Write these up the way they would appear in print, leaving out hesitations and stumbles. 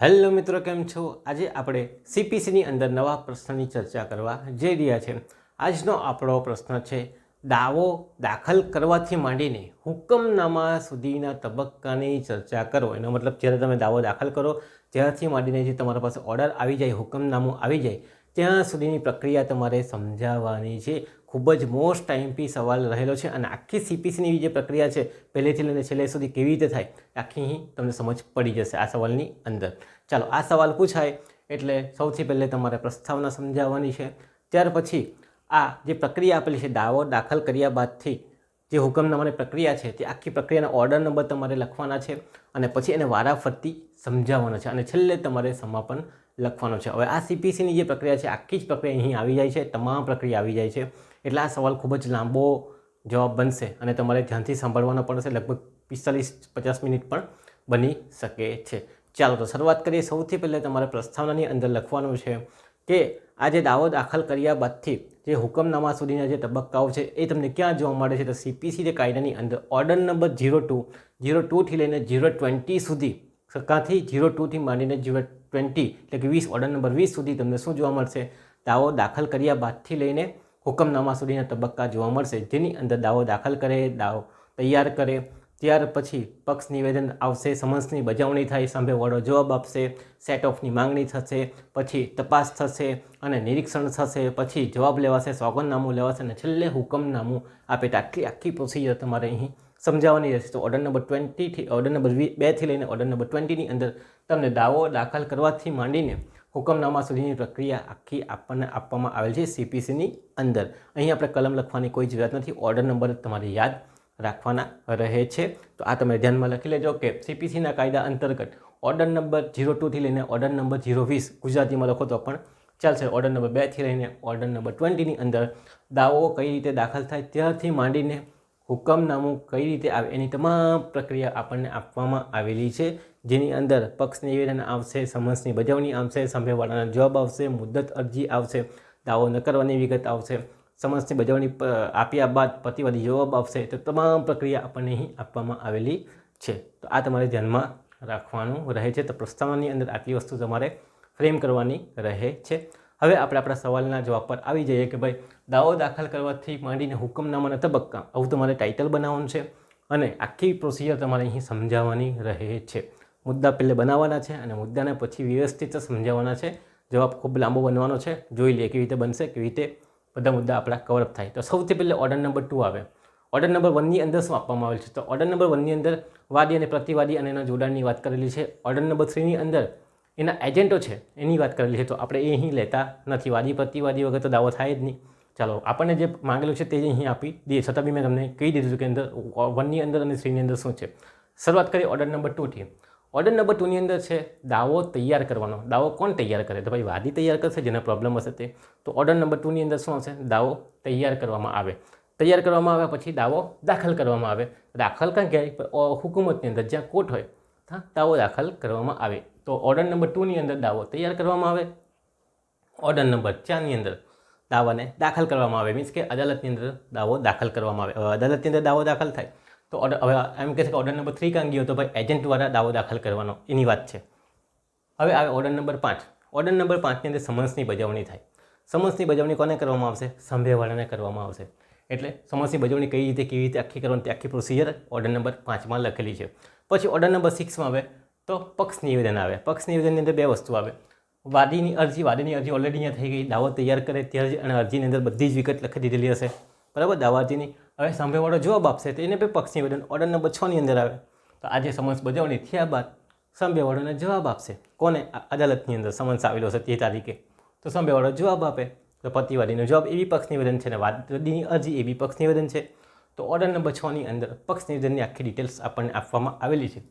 Hello મિત્રો, કેમ છો? આજે આપણે સીપીસીની અંદર નવા પ્રશ્નની ચર્ચા કરવા જઈ રહ્યા છે. આજનો આપણો પ્રશ્ન છે, દાવો દાખલ કરવાથી માંડીને હુકમનામા સુધીના તબક્કાની ચર્ચા કરો. એનો મતલબ જ્યારે તમે દાવો દાખલ કરો ત્યારથી માંડીને જે તમારા પાસે ઓર્ડર આવી જાય, હુકમનામું આવી જાય ત્યાં સુધીની પ્રક્રિયા તમારે સમજાવવાની છે. ખૂબ જ મોસ્ટ ટાઈમથી સવાલ રહેલો છે અને આખી સીપીસીની જે પ્રક્રિયા છે પહેલેથી લઈને છેલ્લે સુધી કેવી રીતે થાય આખી તમને સમજ પડી જશે આ સવાલની અંદર. ચાલો, આ સવાલ પૂછાય એટલે સૌથી પહેલે તમારે પ્રસ્તાવના સમજાવવાની છે. ત્યાર પછી આ જે પ્રક્રિયા આપેલી છે, દાવો દાખલ કર્યા બાદથી જે હુકમનામાની પ્રક્રિયા છે તે આખી પ્રક્રિયાના ઓર્ડર નંબર તમારે લખવાના છે અને પછી એને વારાફરતી સમજાવવાનો છે અને છેલ્લે તમારે સમાપન લખવાનો છે. હવે આ સીપીસીની જે પ્રક્રિયા છે આખી જ પ્રક્રિયા અહીં આવી જાય છે, તમામ પ્રક્રિયા આવી જાય છે. એટલે આ સવાલ ખૂબ જ લાંબો જવાબ બનશે અને તમારે ધ્યાનથી સાંભળવાનો પડશે. લગભગ 45-50 મિનિટ પણ બની શકે છે. ચાલો તો શરૂઆત કરીએ. સૌથી પહેલાં તમારે પ્રસ્તાવનાની અંદર લખવાનું છે કે આ જે દાવો દાખલ કર્યા બાદથી જે હુકમનામા સુધીના જે તબક્કાઓ છે એ તમને ક્યાં જોવા મળે છે? તો સીપીસી જે કાયદાની અંદર ઓર્ડર નંબર 02થી લઈને 020 સુધી, કાંથી 02થી માંડીને 020 એટલે કે 20, ઓર્ડર નંબર 20 સુધી તમને શું જોવા મળશે? દાવો દાખલ કર્યા બાદથી લઈને હુકમનામા સુધીના તબક્કા જોવા મળશે, જેની અંદર દાવો દાખલ કરે, દાવો તૈયાર કરે, ત્યાર પછી પક્ષ નિવેદન આવશે, સમન્સની બજાવણી થાય, સાંભેવાળો જવાબ આપશે, સેટ ઓફની માંગણી થશે, પછી તપાસ થશે અને નિરીક્ષણ થશે, પછી જવાબ લેવાશે, સોગંદનામું લેવાશે અને છેલ્લે હુકમનામું આપે. આખી પ્રોસિજર તમારે અહીં સમજાવવાની રહેશે. તો ઓર્ડર નંબર 20થી ઓર્ડર નંબર 2થી લઈને ઓર્ડર નંબર 20ની અંદર તમને દાવો દાખલ કરવાથી માંડીને હુકમનામા સુધીની પ્રક્રિયા આખી આપણને આપવામાં આવેલ છે સીપીસીની અંદર. અહીં આપણે કલમ લખવાની કોઈ જરૂરિયાત નથી, ઓર્ડર નંબર તમારે યાદ રાખવાના રહે છે. તો આ તમે ધ્યાનમાં લખી લેજો કે સીપીસીના કાયદા અંતર્ગત ઓર્ડર નંબર 02થી લઈને ઓર્ડર નંબર 020 ગુજરાતીમાં લખો તો પણ ચાલશે. ઓર્ડર નંબર 2થી લઈને ઓર્ડર નંબર 20ની અંદર દાવો કઈ રીતે દાખલ થાય ત્યારથી માંડીને હુકમનામું કઈ રીતે આવે એની તમામ પ્રક્રિયા આપણને આપવામાં આવેલી છે, જેની અંદર પક્ષ નિવેદન આવશે, સમન્સની બજાવણી આવશે, સાંભેવાળાના જવાબ આવશે, મુદ્દત અરજી આવશે, દાવો ન કરવાની વિગત આવશે, સમન્સની બજાવણી આપ્યા બાદ પ્રતિવાદી જવાબ આવશે. તો તમામ પ્રક્રિયા આપણને અહીં આપવામાં આવેલી છે. તો આ તમારે ધ્યાનમાં રાખવાનું રહે છે. તો પ્રસ્તાવનાની અંદર આટલી વસ્તુ તમારે ફ્રેમ કરવાની રહે છે. હવે આપણે આપણા સવાલના જવાબ પર આવી જઈએ કે ભાઈ દાવો દાખલ કરવાથી માંડીને હુકમનામાના તબક્કા, આવું તમારે ટાઇટલ બનાવવાનું છે અને આખી પ્રોસિજર તમારે અહીં સમજાવવાની રહે છે. મુદ્દા પહેલે બનાવવાના છે અને મુદ્દાને પછી વ્યવસ્થિત સમજાવવાના છે. જવાબ ખૂબ લાંબો બનવાનો છે. જોઈ લઈએ કેવી રીતે બનશે, કેવી રીતે બધા મુદ્દા આપણા કવરઅપ થાય. તો સૌથી પહેલાં ઓર્ડર નંબર 2 આવે. ઓર્ડર નંબર 1ની અંદર શું આપવામાં આવેલ છે? તો ઓર્ડર નંબર 1ની અંદર વાદી અને પ્રતિવાદી અને એના જોડાણની વાત કરેલી છે. ઓર્ડર નંબર 3ની અંદર એના એજન્ટો છે એની વાત કરેલી છે. તો આપણે એ અહીં લેતા નથી. વાદી પ્રતિવાદી વગર તો દાવો થાય જ નહીં. ચાલો, આપણને જે માંગેલું છે તે અહીં આપી દઈએ. છતાં બી મેં તમને કહી દીધું કે અંદર 1ની અંદર અને 3ની અંદર શું છે. શરૂઆત કરીએ ઓર્ડર નંબર 2થી. ઓર્ડર નંબર 2ની અંદર છે દાવો તૈયાર કરવાનો. દાવો કોણ તૈયાર કરે? તો ભાઈ વાદી તૈયાર કરશે, જેને પ્રોબ્લેમ હશે તે. તો ઓર્ડર નંબર 2ની અંદર શું હશે? દાવો તૈયાર કરવામાં આવે. તૈયાર કરવામાં આવે પછી દાવો દાખલ કરવામાં આવે. દાખલ ક્યાં કહેવાય? હુકુમતની અંદર, જ્યાં કોર્ટ હોય ત્યાં દાવો દાખલ કરવામાં આવે. તો ઓર્ડર નંબર 2ની અંદર દાવો તૈયાર કરવામાં આવે. ઓર્ડર નંબર 4ની અંદર દાવાને દાખલ કરવામાં આવે, મીન્સ કે અદાલતની અંદર દાવો દાખલ કરવામાં આવે. અદાલતની અંદર દાવો દાખલ થાય તો હવે એમ કહે છે કે ઓર્ડર નંબર 3 કાં ગયો? તો ભાઈ એજન્ટ દ્વારા દાવો દાખલ કરવાનો, એની વાત છે. હવે આવે ઓર્ડર નંબર 5. ઓર્ડર નંબર 5ની અંદર સમન્સની બજાવણી થાય. સમન્સની બજાવણી કોને કરવામાં આવશે? સાંભેવાળાને કરવામાં આવશે. એટલે સમન્સની બજાવણી કઈ રીતે, કેવી રીતે આખી કરવાની, આખી પ્રોસિજર ઓર્ડર નંબર 5માં લખેલી છે. પછી ઓર્ડર નંબર 6માં આવે તો પક્ષ નિવેદન આવે. પક્ષ નિવેદનની અંદર બે વસ્તુ આવે. વાદીની અરજી ઓલરેડી અહીંયા થઈ ગઈ. દાવો તૈયાર કરે ત્યારે અને અરજીની અંદર બધી જ વિગત લખી દીધેલી હશે, બરાબર, દાવા અરજીની. હવે સાંભેવાળો જવાબ આપશે તો એને પણ પક્ષ નિવેદન ઓર્ડર નંબર 6ની અંદર આવે. તો આજે સમન્સ બજાવણી થયા બાદ સાંભેવાળોને જવાબ આપશે. કોને? અદાલતની અંદર સમન્સ આવેલો હશે તે તારીખે. તો સાંભેવાળો જવાબ આપે તો પ્રતિવાદીનો જવાબ એ બી પક્ષ નિવેદન છે અને વાદીની અરજી એ બી પક્ષ નિવેદન છે. તો ઓર્ડર નંબર 6ની અંદર પક્ષ નિવેદનની આખી ડિટેલ્સ આપણને આપવામાં આવેલી છે.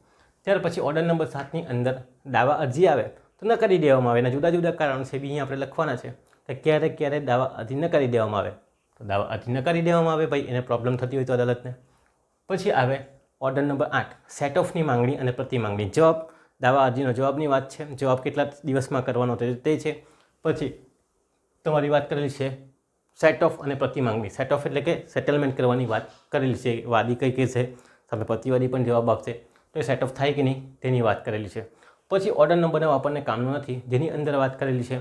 ત્યાર પછી ઓર્ડર નંબર 7ની અંદર દાવા અરજી આવે તો નકારી દેવામાં આવે. એના જુદા જુદા કારણો છે બી અહીં આપણે લખવાના છે કે ક્યારે દાવા અરજી નકારી દેવામાં આવે. તો દાવા અરજી નકારી દેવામાં આવે, ભાઈ એને પ્રોબ્લેમ થતી હોય તો અદાલતને. પછી આવે ઓર્ડર નંબર 8, સેટ ઓફની માંગણી અને પ્રતિ માંગણી. જવાબ, દાવા અરજીનો જવાબની વાત છે. જવાબ કેટલા દિવસમાં કરવાનો તે છે. પછી તમારી વાત કરેલી છે સેટ ઓફ અને પ્રતિ માંગણી. સેટ ઓફ એટલે કે સેટલમેન્ટ કરવાની વાત કરેલી છે. વાદી કઈ છે, સામે પ્રતિવાદી પણ જવાબ આપશે તો એ સેટ ઓફ થાય કે નહીં તેની વાત કરેલી છે. પછી ઓર્ડર નંબર 9 આપણને કામનો નથી, જેની અંદર વાત કરેલી છે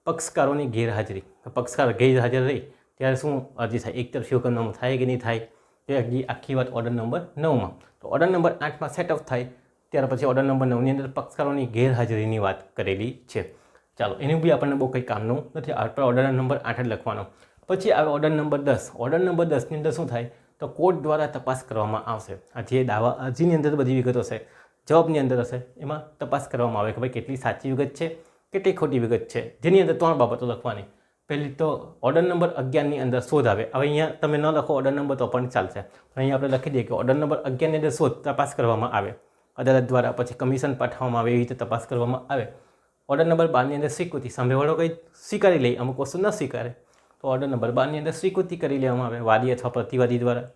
પક્ષકારોની ગેરહાજરી. પક્ષકાર ગેરહાજર રહી ત્યારે શું અરજી થાય, એકતરફી હુકમનામું થાય કે નહીં થાય, તે આખી વાત ઓર્ડર નંબર 9માં. તો ઓર્ડર નંબર 8માં સેટ ઓફ થાય ત્યાર પછી ઓર્ડર નંબર 9ની અંદર પક્ષકારોની ગેરહાજરીની વાત કરેલી છે. ચાલો, એનું બી આપણને બહુ કંઈ કામનું નથી, આપણે ઓર્ડર નંબર 8 જ લખવાનો. પછી આવે ઓર્ડર નંબર 10. ઓર્ડર નંબર 10ની અંદર શું થાય, તો કોર્ટ દ્વારા તપાસ કરવામાં આવશે. આ જે દાવા અરજીની અંદર બધી વિગતો હશે, જવાબની અંદર હશે, એમાં તપાસ કરવામાં આવે કે ભાઈ કેટલી સાચી વિગત છે, કેટલી ખોટી વિગત છે, જેની અંદર 3 બાબતો લખવાની. પહેલી તો ઓર્ડર નંબર 11ની અંદર શોધ આવે. હવે અહીંયા તમે ન લખો ઓર્ડર નંબર તો પણ ચાલશે, પણ અહીંયા આપણે લખી દઈએ કે ઓર્ડર નંબર 11ની અંદર શોધ તપાસ કરવામાં આવે અદાલત દ્વારા, પછી કમિશન પાઠવવામાં આવે, એવી રીતે તપાસ કરવામાં આવે. ઓર્ડર નંબર 12ની અંદર સ્વીકૃતિ, સામેવાળો કંઈ સ્વીકારી લે, અમુક વસ્તુ ન સ્વીકારે તો ઓર્ડર નંબર 12ની અંદર સ્વીકૃતિ કરી લેવામાં આવે વાદી અથવા પ્રતિવાદી દ્વારા.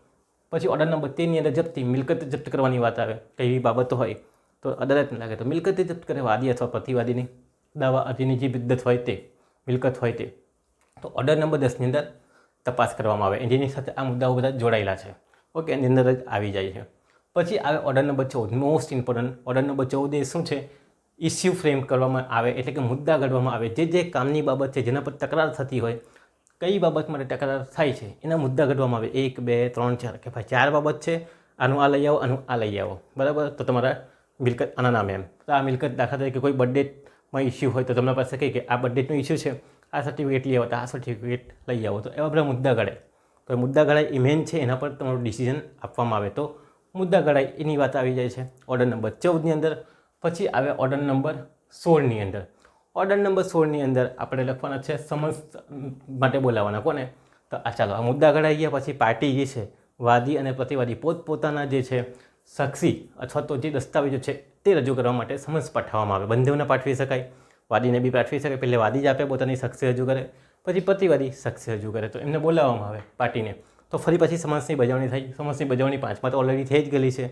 પછી ઓર્ડર નંબર 13ની અંદર જપ્તી, મિલકત જપ્ત કરવાની વાત આવે. કઈ બાબતો હોય તો અદાલતને લાગે તો મિલકત જપ્ત કરે વાદી અથવા પ્રતિવાદીની, દાવા અરજીની જે મુદ્દત હોય તે, મિલકત હોય તે. તો ઓર્ડર નંબર 10ની અંદર તપાસ કરવામાં આવે, જેની સાથે આ મુદ્દાઓ બધા જોડાયેલા છે. ઓકે, એની અંદર જ આવી જાય છે. પછી આવે order number 14, most important. Order number 14 એ શું છે, ઇસ્યુ ફ્રેમ કરવામાં આવે, એટલે કે મુદ્દા ઘડવામાં આવે. જે કામની બાબત છે, જેના પર તકરાર થતી હોય, કઈ બાબત માટે તકરાર થાય છે, એના મુદ્દા ઘડવામાં આવે. 1 2 3 4 કે ભાઈ 4 બાબત છે, આનું આ લઈ આવો, આનું આ લઈ આવો, બરાબર. તો તમારા મિલકત આના નામે એમ, તો આ મિલકત દાખલા તરીકે કોઈ બર્થડેટમાં ઇસ્યુ હોય તો તમારી પાસે કહે કે આ બર્થડેટનો ઇસ્યુ છે, આ સર્ટિફિકેટ લઈ આવો, તો આ સર્ટિફિકેટ લઈ આવો. તો એવા બધા મુદ્દા ઘડાય. તો મુદ્દા ઘડાય એ મેન છે, એના પર તમારું ડિસિઝન આપવામાં આવે તો મુદ્દા ઘડાય, એની વાત આવી જાય છે ઓર્ડર નંબર 14ની અંદર. પછી આવે ઓર્ડર નંબર 16ની અંદર. ઓર્ડર નંબર 16ની અંદર આપણે લખવાના છે સમન્સ માટે બોલાવવાના. કોને? તો આ ચાલો, આ મુદ્દા ઘડાઈ ગયા પછી પાર્ટી જે છે, વાદી અને પ્રતિવાદી, પોતપોતાના જે છે સાક્ષી અથવા તો જે દસ્તાવેજો છે તે રજૂ કરવા માટે સમન્સ પાઠવવામાં આવે. બંનેઓને પાઠવી શકાય, વાદીને બી પાઠવી શકાય. પહેલે વાદી જ આપે, પોતાની સાક્ષી રજૂ કરે, પછી પ્રતિવાદી સાક્ષી રજૂ કરે, તો એમને બોલાવવામાં આવે પાર્ટીને. તો ફરી પછી સમન્સની બજાવણી થઈ. સમન્સની બજાવણી 5માં તો ઓલરેડી થઈ જ ગયેલી છે.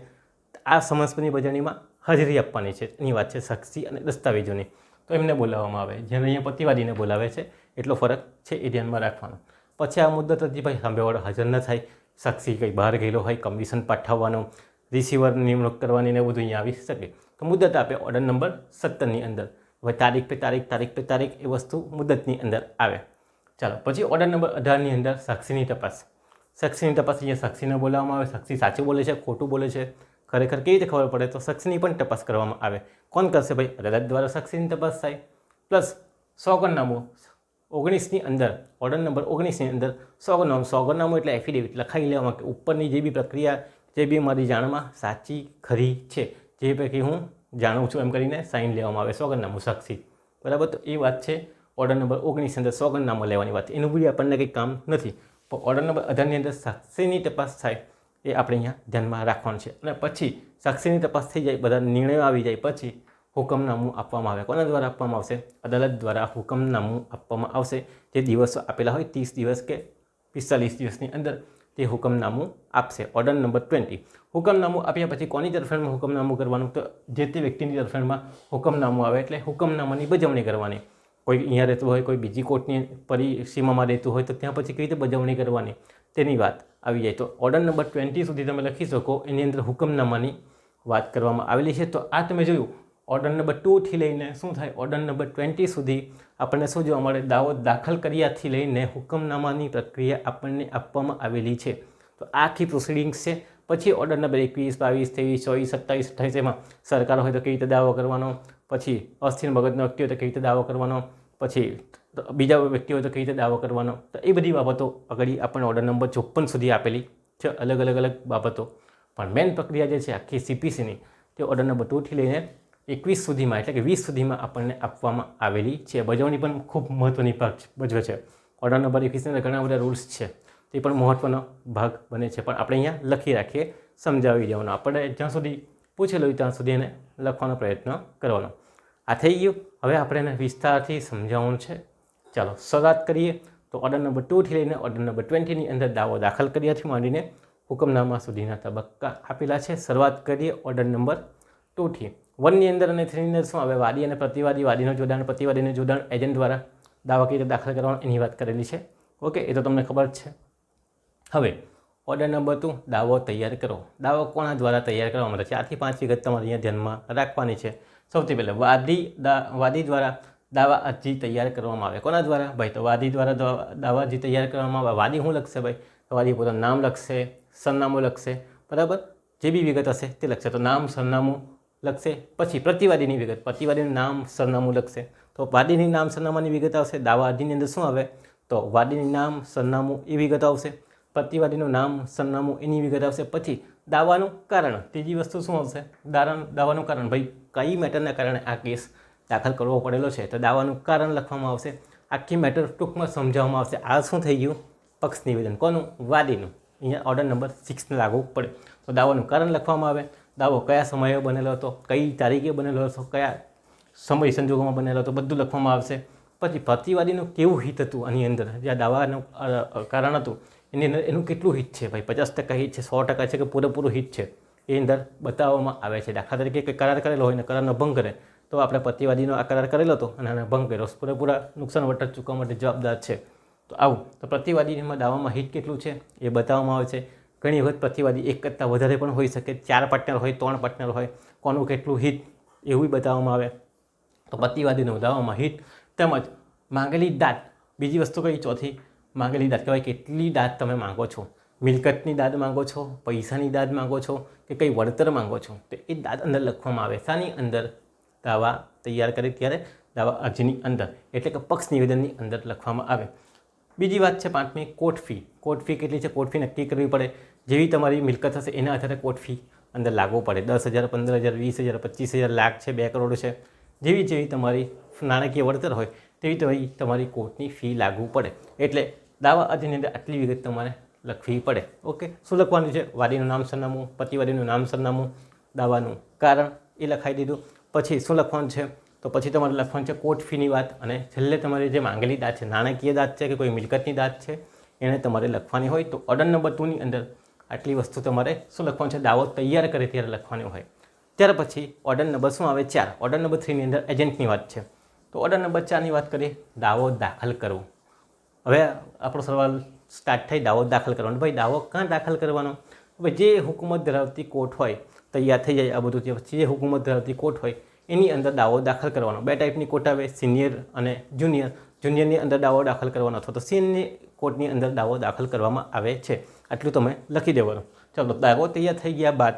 આ સમન્સની બજાવણીમાં હાજરી આપવાની છે, એની વાત છે સાક્ષી અને દસ્તાવેજોની, તો એમને બોલાવવામાં આવે. જેને અહીંયા પ્રતિવાદીને બોલાવે છે, એટલો ફરક છે, એ ધ્યાનમાં રાખવાનો. પછી આ મુદ્દત હતી ભાઈ સામેવાળો હાજર ન થાય, સાક્ષી કંઈ બહાર ગયેલો હોય, કમિશન પાઠવવાનો, રિસીવર નિમણૂક કરવાની ને બધું અહીંયા આવી શકે. તો મુદ્દત આપે ઓર્ડર નંબર 17ની અંદર. હવે તારીખ પે તારીખ એ વસ્તુ મુદ્દતની અંદર આવે. ચાલો, પછી ઓર્ડર નંબર 18ની અંદર સાક્ષીની તપાસ. સાક્ષીની તપાસ, અહીંયા સાક્ષીને બોલાવવામાં આવે. સાક્ષી સાચું બોલે છે, ખોટું બોલે છે, ખરેખર કેવી રીતે ખબર પડે, તો સાક્ષીની પણ તપાસ કરવામાં આવે. કોણ કરશે ભાઈ? અદાલત દ્વારા સાક્ષીની તપાસ થાય. પ્લસ સોગંદનામું 19ની અંદર, ઓર્ડર નંબર 19ની અંદર સોગંદનામું. સોગંદનામું એટલે એફિડેવિટ લખાઈ લેવામાં કે ઉપરની જે બી પ્રક્રિયા, જે બી મારી જાણમાં સાચી ખરી છે, જે પૈકી હું જાણું છું એમ કરીને સાઇન લેવામાં આવે, સોગંદનામું સાક્ષી, બરાબર. તો એ વાત છે ઓર્ડર નંબર 19ની અંદર સોગંદનામું લેવાની વાત. એનું બી આપણને કંઈ કામ નથી, પણ ઓર્ડર નંબર 18ની અંદર સાક્ષીની તપાસ થાય, એ આપણે અહીંયા ધ્યાનમાં રાખવાનું છે. અને પછી સાક્ષીની તપાસ થઈ જાય, બધા નિર્ણયો આવી જાય પછી હુકમનામું આપવામાં આવે. કોના દ્વારા આપવામાં આવશે? અદાલત દ્વારા હુકમનામું આપવામાં આવશે. જે દિવસો આપેલા હોય 30 દિવસ કે 45 દિવસની અંદર તે હુકમનામું આપશે. Order number 20. હુકમનામું આપ્યા પછી કોની તરફેણમાં હુકમનામું કરવાનું? તો જે તે વ્યક્તિની તરફેણમાં હુકમનામું આવે એટલે હુકમનામાની બજાવણી કરવાની. કોઈ અહીંયા રહેતું હોય, કોઈ બીજી કોર્ટની પરિસીમામાં રહેતું હોય, તો ત્યાં પછી કેવી રીતે બજાવણી કરવાની તેની વાત આવી જાય. તો ઓર્ડર નંબર 20 સુધી તમે લખી શકો, એની અંદર હુકમનામાની વાત કરવામાં આવેલી છે. તો આ તમે જોયું ઓર્ડર નંબર 2થી લઈને શું થાય, ઓર્ડર નંબર 20 સુધી આપણને શું જોવા મળે, દાવો દાખલ કર્યાથી લઈને હુકમનામાની પ્રક્રિયા આપણને આપવામાં આવેલી છે. તો આખી પ્રોસિડિંગ્સ છે. પછી ઓર્ડર નંબર 21, 22, 23, 24, 27, 28 એમાં સરકાર હોય તો કેવી રીતે દાવો કરવાનો, પછી અસ્થિર મગજનો વ્યક્તિ હોય તો કેવી રીતે દાવો કરવાનો, પછી બીજા વ્યક્તિ હોય તો કેવી રીતે દાવો કરવાનો. તો એ બધી બાબતો આગળ આપણને ઓર્ડર નંબર 54 સુધી આપેલી છે, અલગ અલગ બાબતો. પણ મેન પ્રક્રિયા જે છે આખી CPCની, તે ઓર્ડર નંબર 2થી લઈને 21 સુધીમાં, એટલે કે 20 સુધીમાં આપણને આપવામાં આવેલી છે. બજાવણી પણ ખૂબ મહત્ત્વની ભાગ ભજવે છે. ઓર્ડર નંબર 21ની અંદર ઘણા બધા રૂલ્સ છે, તે પણ મહત્ત્વનો ભાગ બને છે. પણ આપણે અહીંયા લખી રાખીએ, સમજાવી દેવાનો. આપણે જ્યાં સુધી પૂછેલું હોય ત્યાં સુધી એને લખવાનો પ્રયત્ન કરવાનો. આ થઈ ગયું. હવે આપણે એને વિસ્તારથી સમજાવવાનું છે. ચાલો શરૂઆત કરીએ. તો ઓર્ડર નંબર 2થી લઈને ઓર્ડર નંબર 20ની અંદર દાવો દાખલ કર્યાથી માંડીને હુકમનામા સુધીના તબક્કા આપેલા છે. શરૂઆત કરીએ ઓર્ડર નંબર 2થી. 1ની અંદર અને 3ની અંદર શું આવે, વાદી અને પ્રતિવાદી, વાદીનું જોડાણ, પ્રતિવાદીનું જોડાણ, એજન્ટ દ્વારા દાવા કેવી રીતે દાખલ કરવાનો એની વાત કરેલી છે. ઓકે, એ તો તમને ખબર જ છે. હવે ઓર્ડર નંબર 2, દાવો તૈયાર કરો. દાવો કોના દ્વારા તૈયાર કરવામાં આવે છે? 4 થી 5 વિગત તમારે અહીંયા ધ્યાનમાં રાખવાની છે. સૌથી પહેલાં વાદી દ્વારા દાવા અરજી તૈયાર કરવામાં આવે. કોના દ્વારા? ભાઈ તો વાદી દ્વારા દાવા અરજી તૈયાર કરવામાં આવે. વાદી શું લખશે ભાઈ? તો વાદી પોતાનું નામ લખશે, સરનામું લખશે, બરાબર, જે બી વિગત હશે તે લખશે. તો નામ, સરનામું લખશે. પછી પ્રતિવાદીની વિગત, પ્રતિવાદીનું નામ, સરનામું લખશે. તો વાદીની નામ, સરનામાની વિગત આવશે. દાવા અરજીની અંદર શું આવે? તો વાદીનું નામ, સરનામું એ વિગત આવશે. પ્રતિવાદીનું નામ, સરનામું એની વિગત આવશે. પછી દાવાનું કારણ, ત્રીજી વસ્તુ શું આવશે? દાવાનું કારણ, ભાઈ કઈ મેટરના કારણે આ કેસ દાખલ કરવો પડેલો છે તો દાવાનું કારણ લખવામાં આવશે. આખી મેટર ટૂંકમાં સમજાવવામાં આવશે. આ શું થઈ ગયું? પક્ષ નિવેદન. કોનું? વાદીનું. અહીંયા ઓર્ડર નંબર 6 લાગુ પડે. તો દાવાનું કારણ લખવામાં આવે. દાવો કયા સમયે બનેલો હતો, કઈ તારીખે બનેલો હતો, કયા સમય સંજોગોમાં બનેલો હતો, બધું લખવામાં આવશે. પછી પ્રતિવાદીનું કેવું હિત હતું આની અંદર, જે દાવાનું કારણ હતું એની અંદર એનું કેટલું હિત છે ભાઈ? 50% હિત છે, 100% છે કે પૂરેપૂરું હિત છે, એ અંદર બતાવવામાં આવે છે. દાખલા તરીકે કંઈ કરાર કરેલો હોય ને કરારનો ભંગ કરે તો આપણે પ્રતિવાદીનો આ કરાર કરેલો હતો અને આને ભંગ કર્યો, પૂરેપૂરા નુકસાન વળતર ચૂકવવા માટે જવાબદાર છે. તો આવું તો પ્રતિવાદીમાં દાવામાં હિત કેટલું છે એ બતાવવામાં આવે છે. ઘણી વખત પ્રતિવાદી એક કરતાં વધારે પણ હોઈ શકે, 4 પાર્ટનર હોય, 3 પાર્ટનર હોય, કોનું કેટલું હિત એવું બતાવવામાં આવે. તો પ્રતિવાદીનું દાવામાં હિત તેમજ માંગેલી દાદ. બીજી વસ્તુ કઈ? ચોથી માંગેલી દાદ કહેવાય. કેટલી દાદ તમે માંગો છો? મિલકતની દાદ માંગો છો, પૈસાની દાદ માંગો છો કે કંઈ વળતર માંગો છો? તો એ દાદ અંદર લખવામાં આવે. શાની અંદર? દાવા તૈયાર કરે ત્યારે દાવા અરજીની અંદર, એટલે કે પક્ષ નિવેદનની અંદર લખવામાં આવે. બીજી વાત છે 5મી, કોર્ટ ફી. કોર્ટ ફી કેટલી છે? કોર્ટ ફી નક્કી કરવી પડે. જેવી તમારી મિલકત હશે એના આધારે કોર્ટ ફી અંદર લાગુ પડે. 10,000, 15,000, 20,000, 25,000, લાખ છે, 2 કરોડ છે, જેવી તમારી નાણાકીય વળતર હોય તેવી તમારી કોર્ટની ફી લાગુ પડે. એટલે દાવા અરજીની અંદર આટલી વિગત તમારે લખવી પડે. ઓકે, શું લખવાનું છે? વાદીનું નામ, સરનામું, પ્રતિવાદીનું નામ, સરનામું, દાવાનું કારણ એ લખાઈ દીધું. પછી શું લખવાનું છે? તો પછી તમારે લખવાનું છે કોર્ટ ફીની વાત. અને છેલ્લે તમારી જે માંગેલી દાદ છે, નાણાકીય દાદ છે કે કોઈ મિલકતની દાદ છે, એને તમારે લખવાની હોય. તો ઓર્ડર નંબર 2ની અંદર આટલી વસ્તુ તમારે શું લખવાનું છે? દાવો તૈયાર કરે ત્યારે લખવાની હોય. ત્યાર પછી ઓર્ડર નંબર શું આવે? 4. ઓર્ડર નંબર 3ની અંદર એજન્ટની વાત છે. તો ઓર્ડર નંબર 4ની વાત કરીએ, દાવો દાખલ કરવો. હવે આપણો સવાલ સ્ટાર્ટ થઈ, દાવો દાખલ કરવાનો. ભાઈ દાવો ક્યાં દાખલ કરવાનો? ભાઈ જે હુકુમત ધરાવતી કોર્ટ હોય, તૈયાર થઈ જાય આ બધું, પછી જે હુકુમત ધરાવતી કોર્ટ હોય એની અંદર દાવો દાખલ કરવાનો. 2 ટાઈપની કોર્ટ આવે, સિનિયર અને જુનિયર. જુનિયરની અંદર દાવો દાખલ કરવાનો અથવા તો સિનિયર કોર્ટની અંદર દાવો દાખલ કરવામાં આવે છે. આટલું તમે લખી દેવાનું. ચાલો, દાવો તૈયાર થઈ ગયા બાદ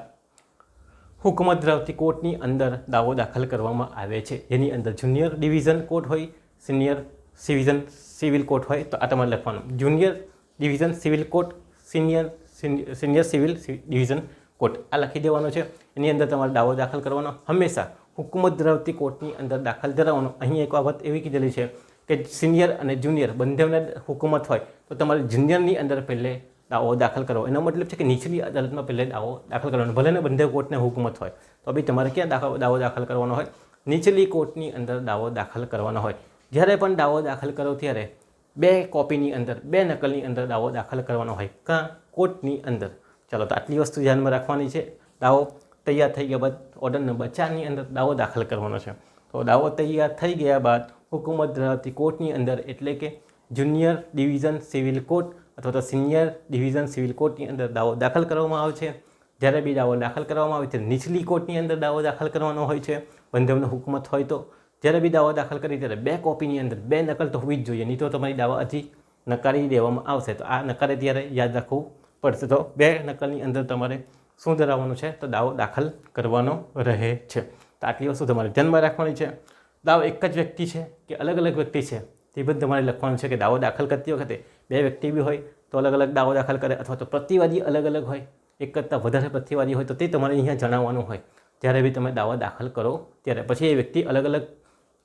હુકુમત ધરાવતી કોર્ટની અંદર દાવો દાખલ કરવામાં આવે છે. જેની અંદર જુનિયર ડિવિઝન કોર્ટ હોય, સિનિયર સિવિલ કોર્ટ હોય. તો આ તમારે લખવાનું. Junior division civil court, senior civil division court, આ લખી દેવાનો છે. એની અંદર તમારે દાવો દાખલ કરવાનો. હંમેશા હુકુમત ધરાવતી કોર્ટની અંદર દાખલ કરાવવાનો. અહીં એક બાબત એવી કીધેલી છે કે સિનિયર અને જુનિયર બંનેને હુકુમત હોય તો તમારે જુનિયરની અંદર પહેલે દાવો દાખલ કરવો. એનો મતલબ છે કે નીચલી અદાલતમાં પહેલે દાવો દાખલ કરવાનો. ભલે ને બંને કોર્ટને હુકુમત હોય તો બી તમારે ક્યાં દાવો દાખલ કરવાનો હોય? નીચલી કોર્ટની અંદર દાવો દાખલ કરવાનો હોય. જ્યારે પણ દાવો દાખલ કરો ત્યારે 2 કોપીની અંદર, 2 નકલની અંદર દાવો દાખલ કરવાનો હોય. કાં? કોર્ટની અંદર. ચાલો, તો આટલી વસ્તુ ધ્યાનમાં રાખવાની છે. દાવો તૈયાર થઈ ગયા બાદ ઓર્ડર નંબર 4ની અંદર દાવો દાખલ કરવાનો છે. તો દાવો તૈયાર થઈ ગયા બાદ હુકુમત ધરાવતી કોર્ટની અંદર, એટલે કે જુનિયર ડિવિઝન સિવિલ કોર્ટ અથવા તો સિનિયર ડિવિઝન સિવિલ કોર્ટની અંદર દાવો દાખલ કરવામાં આવે છે. જ્યારે બી દાવો દાખલ કરવામાં આવે છે નીચલી કોર્ટની અંદર દાવો દાખલ કરવાનો હોય છે, બંધારણની હુકુમત હોય તો. જ્યારે બી દાવો દાખલ કરી ત્યારે 2 કોપીની અંદર 2 નકલ તો હોવી જ જોઈએ, નહીં તો તમારી દાવા અરજી નકારી દેવામાં આવશે. તો આ નકારે ત્યારે યાદ રાખવું પડશે. તો 2 નકલની અંદર તમારે શું ધરાવવાનું છે? તો દાવો દાખલ કરવાનો રહે છે. તો આટલી વસ્તુ તમારે ધ્યાનમાં રાખવાની છે. દાવો એક જ વ્યક્તિ છે કે અલગ અલગ વ્યક્તિ છે તે બધું તમારે લખવાનું છે. કે દાવો દાખલ કરતી વખતે 2 વ્યક્તિ બી હોય તો અલગ અલગ દાવો દાખલ કરે, અથવા તો પ્રતિવાદી અલગ અલગ હોય, એક કરતાં વધારે પ્રતિવાદી હોય તો તે તમારે અહીંયા જણાવવાનું હોય જ્યારે બી તમે દાવો દાખલ કરો ત્યારે. પછી એ વ્યક્તિ અલગ અલગ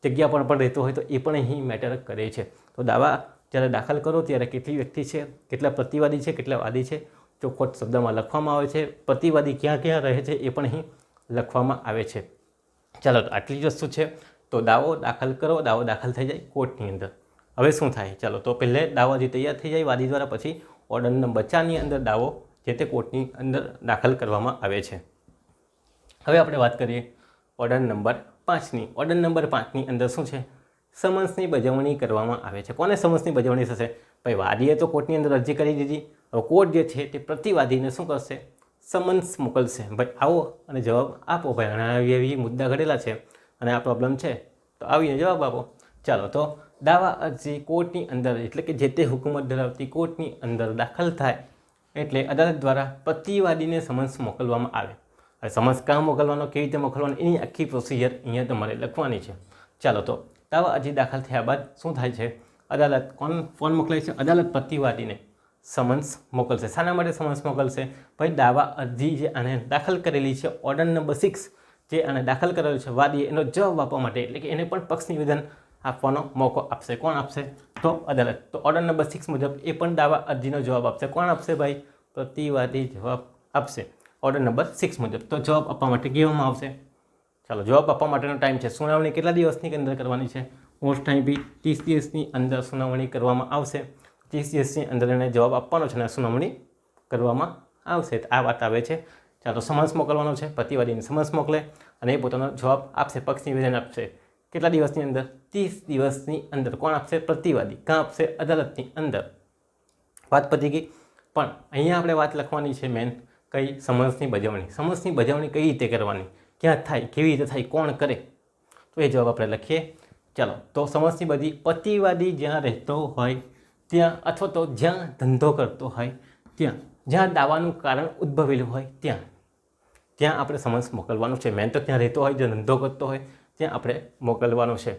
જગ્યા પર પણ રહેતો હોય તો એ પણ અહીં મેટર કરે છે. તો દાવા જ્યારે દાખલ કરો ત્યારે કેટલી વ્યક્તિ છે, કેટલા પ્રતિવાદી છે, કેટલા વાદી છે, ચોખ્ખોટ શબ્દમાં લખવામાં આવે છે. પ્રતિવાદી ક્યાં ક્યાં રહે છે એ પણ અહીં લખવામાં આવે છે. ચાલો, તો આટલી જ વસ્તુ છે. તો દાવો દાખલ કરો, દાવો દાખલ થઈ જાય કોર્ટની અંદર. હવે શું થાય? ચાલો, તો પહેલે દાવો જે તૈયાર થઈ જાય વાદી દ્વારા, પછી ઓર્ડર નંબર 4ની અંદર દાવો જે તે કોર્ટની અંદર દાખલ કરવામાં આવે છે. હવે આપણે વાત કરીએ ઓર્ડર નંબર 5ની. ઓર્ડર નંબર 5ની અંદર શું છે? સમન્સની બજાવણી કરવામાં આવે છે. કોને સમન્સની બજાવણી થશે? ભાઈ વાદીએ તો કોર્ટની અંદર અરજી કરી દીધી. હવે કોર્ટ જે છે તે પ્રતિવાદીને શું કરશે? સમન્સ મોકલશે. ભાઈ આવો અને જવાબ આપો. ભાઈ એવી મુદ્દા ઘડેલા છે અને આ પ્રોબ્લેમ છે તો આવીને જવાબ આપો. ચાલો, તો દાવા અરજી કોર્ટની અંદર એટલે કે જે તે હુકુમત ધરાવતી કોર્ટની અંદર દાખલ થાય એટલે અદાલત દ્વારા પ્રતિવાદીને સમન્સ મોકલવામાં આવે. હવે સમન્સ ક્યાં મોકલવાનો, કેવી રીતે મોકલવાનો, એની આખી પ્રોસિજર અહીંયા તમારે લખવાની છે. ચાલો, તો દાવા અરજી દાખલ થયા બાદ શું થાય છે, અદાલત ફોન મોકલે છે, અદાલત પ્રતિવાદીને સમન્સ મોકલશે. શાના માટે સમન્સ મોકલશે? ભાઈ દાવા અરજી જે આને દાખલ કરેલી છે, ઓર્ડર નંબર 6 જે આને દાખલ કરેલો છે વાદીએ, એનો જવાબ આપવા માટે એટલે કે એને પણ પક્ષ નિવેદન આપવાનો મોકો આપશે. કોણ આપશે? તો અદાલત. તો ઓર્ડર નંબર 6 મુજબ એ પણ દાવા અરજીનો જવાબ આપશે. કોણ આપશે ભાઈ? પ્રતિવાદી જવાબ આપશે ઓર્ડર નંબર 6 મુજબ. તો જવાબ આપવા માટે કહેવામાં આવશે. ચાલો, જવાબ આપવા માટેનો ટાઈમ છે. સુનાવણી કેટલા દિવસની અંદર કરવાની છે? મોસ્ટ ટાઈમ બી 30 દિવસની અંદર સુનાવણી કરવામાં આવશે. 30 દિવસની અંદર એને જવાબ આપવાનો છે અને સુનાવણી કરવામાં આવશે. આ વાત આવે છે. ચાલો, સમન્સ મોકલવાનો છે, પ્રતિવાદીને સમન્સ મોકલે અને એ પોતાનો જવાબ આપશે, પક્ષ નિવેદન આપશે. કેટલા દિવસની અંદર? 30 દિવસની અંદર. કોણ આપશે? પ્રતિવાદી. ક્યાં આપશે? અદાલતની અંદર. વાત પતી ગઈ. પણ અહીંયા આપણે વાત લખવાની છે મેન કઈ? સમન્સની બજાવણી. સમન્સની બજાવણી કઈ રીતે કરવાની, ક્યાં થાય, કેવી રીતે થાય, કોણ કરે, તો એ જવાબ આપણે લખીએ. ચાલો, તો સમન્સની બધી પ્રતિવાદી જ્યાં રહેતો હોય ત્યાં, અથવા તો જ્યાં ધંધો કરતો હોય ત્યાં, જ્યાં દાવાનું કારણ ઉદ્ભવેલું હોય ત્યાં આપણે સમન્સ મોકલવાનું છે. મેન તો ત્યાં રહેતો હોય, જ્યાં ધંધો કરતો હોય ત્યાં આપણે મોકલવાનું છે.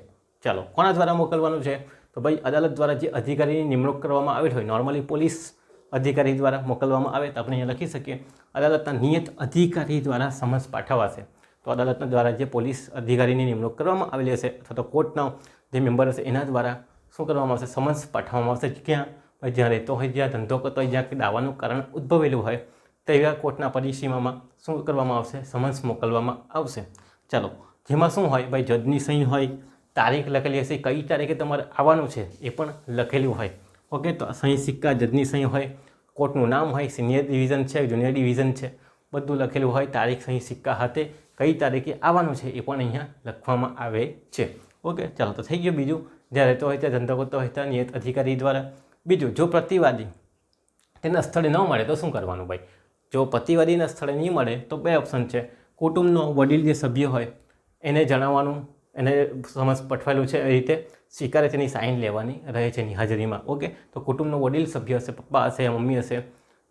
ચાલો, કોના દ્વારા મોકલવાનું છે? તો ભાઈ અદાલત દ્વારા જે અધિકારીની નિમણૂક કરવામાં આવેલ હોય, નોર્મલી પોલીસ અધિકારી દ્વારા મોકલવામાં આવે તો આપણે અહીંયા લખી શકીએ અદાલતના નિયત અધિકારી દ્વારા સમન્સ પાઠવાશે. તો અદાલતના દ્વારા જે પોલીસ અધિકારીની નિમણૂક કરવામાં આવેલી હશે અથવા તો કોર્ટના જે મેમ્બર હશે એના દ્વારા શું કરવામાં આવશે? સમન્સ પાઠવવામાં આવશે. ક્યાં? ભાઈ જ્યાં રહેતો હોય, જ્યાં ધંધો કરતો હોય, જ્યાં દાવાનું કારણ ઉદ્ભવેલું હોય તેવા કોર્ટના પરિસીમામાં શું કરવામાં આવશે? સમન્સ મોકલવામાં આવશે. ચાલો, જેમાં શું હોય ભાઈ? જજની સહી હોય, તારીખ લખેલી હશે, કઈ તારીખે તમારે આવવાનું છે એ પણ લખેલું હોય. ઓકે, તો સહી સિક્કા, જજની સહી હોય, કોર્ટનું નામ હોય, સિનિયર ડિવિઝન છે, જુનિયર ડિવિઝન છે, બધું લખેલું હોય. તારીખ, સહી સિક્કા હાથે કઈ તારીખે આવવાનું છે એ પણ અહીંયા લખવામાં આવે છે. ઓકે, ચાલો, તો થઈ ગયું. બીજું, જ્યાં રહેતો હોય ત્યાં ધંધો કરતો હોય ત્યાં નિયત અધિકારી દ્વારા. બીજું, જો પ્રતિવાદી તેના સ્થળે ન મળે તો શું કરવાનું ભાઈ? જો પ્રતિવાદીના સ્થળે નહીં મળે તો બે ઓપ્શન છે. કુટુંબનો વડીલ જે સભ્ય હોય એને જણાવવાનું, એને સમન્સ પઠવાયેલું છે એ રીતે સ્વીકારે તેની સાઇન લેવાની રહે છે એની હાજરીમાં. ઓકે, તો કુટુંબનો વડીલ સભ્ય હશે, પપ્પા હશે, મમ્મી હશે,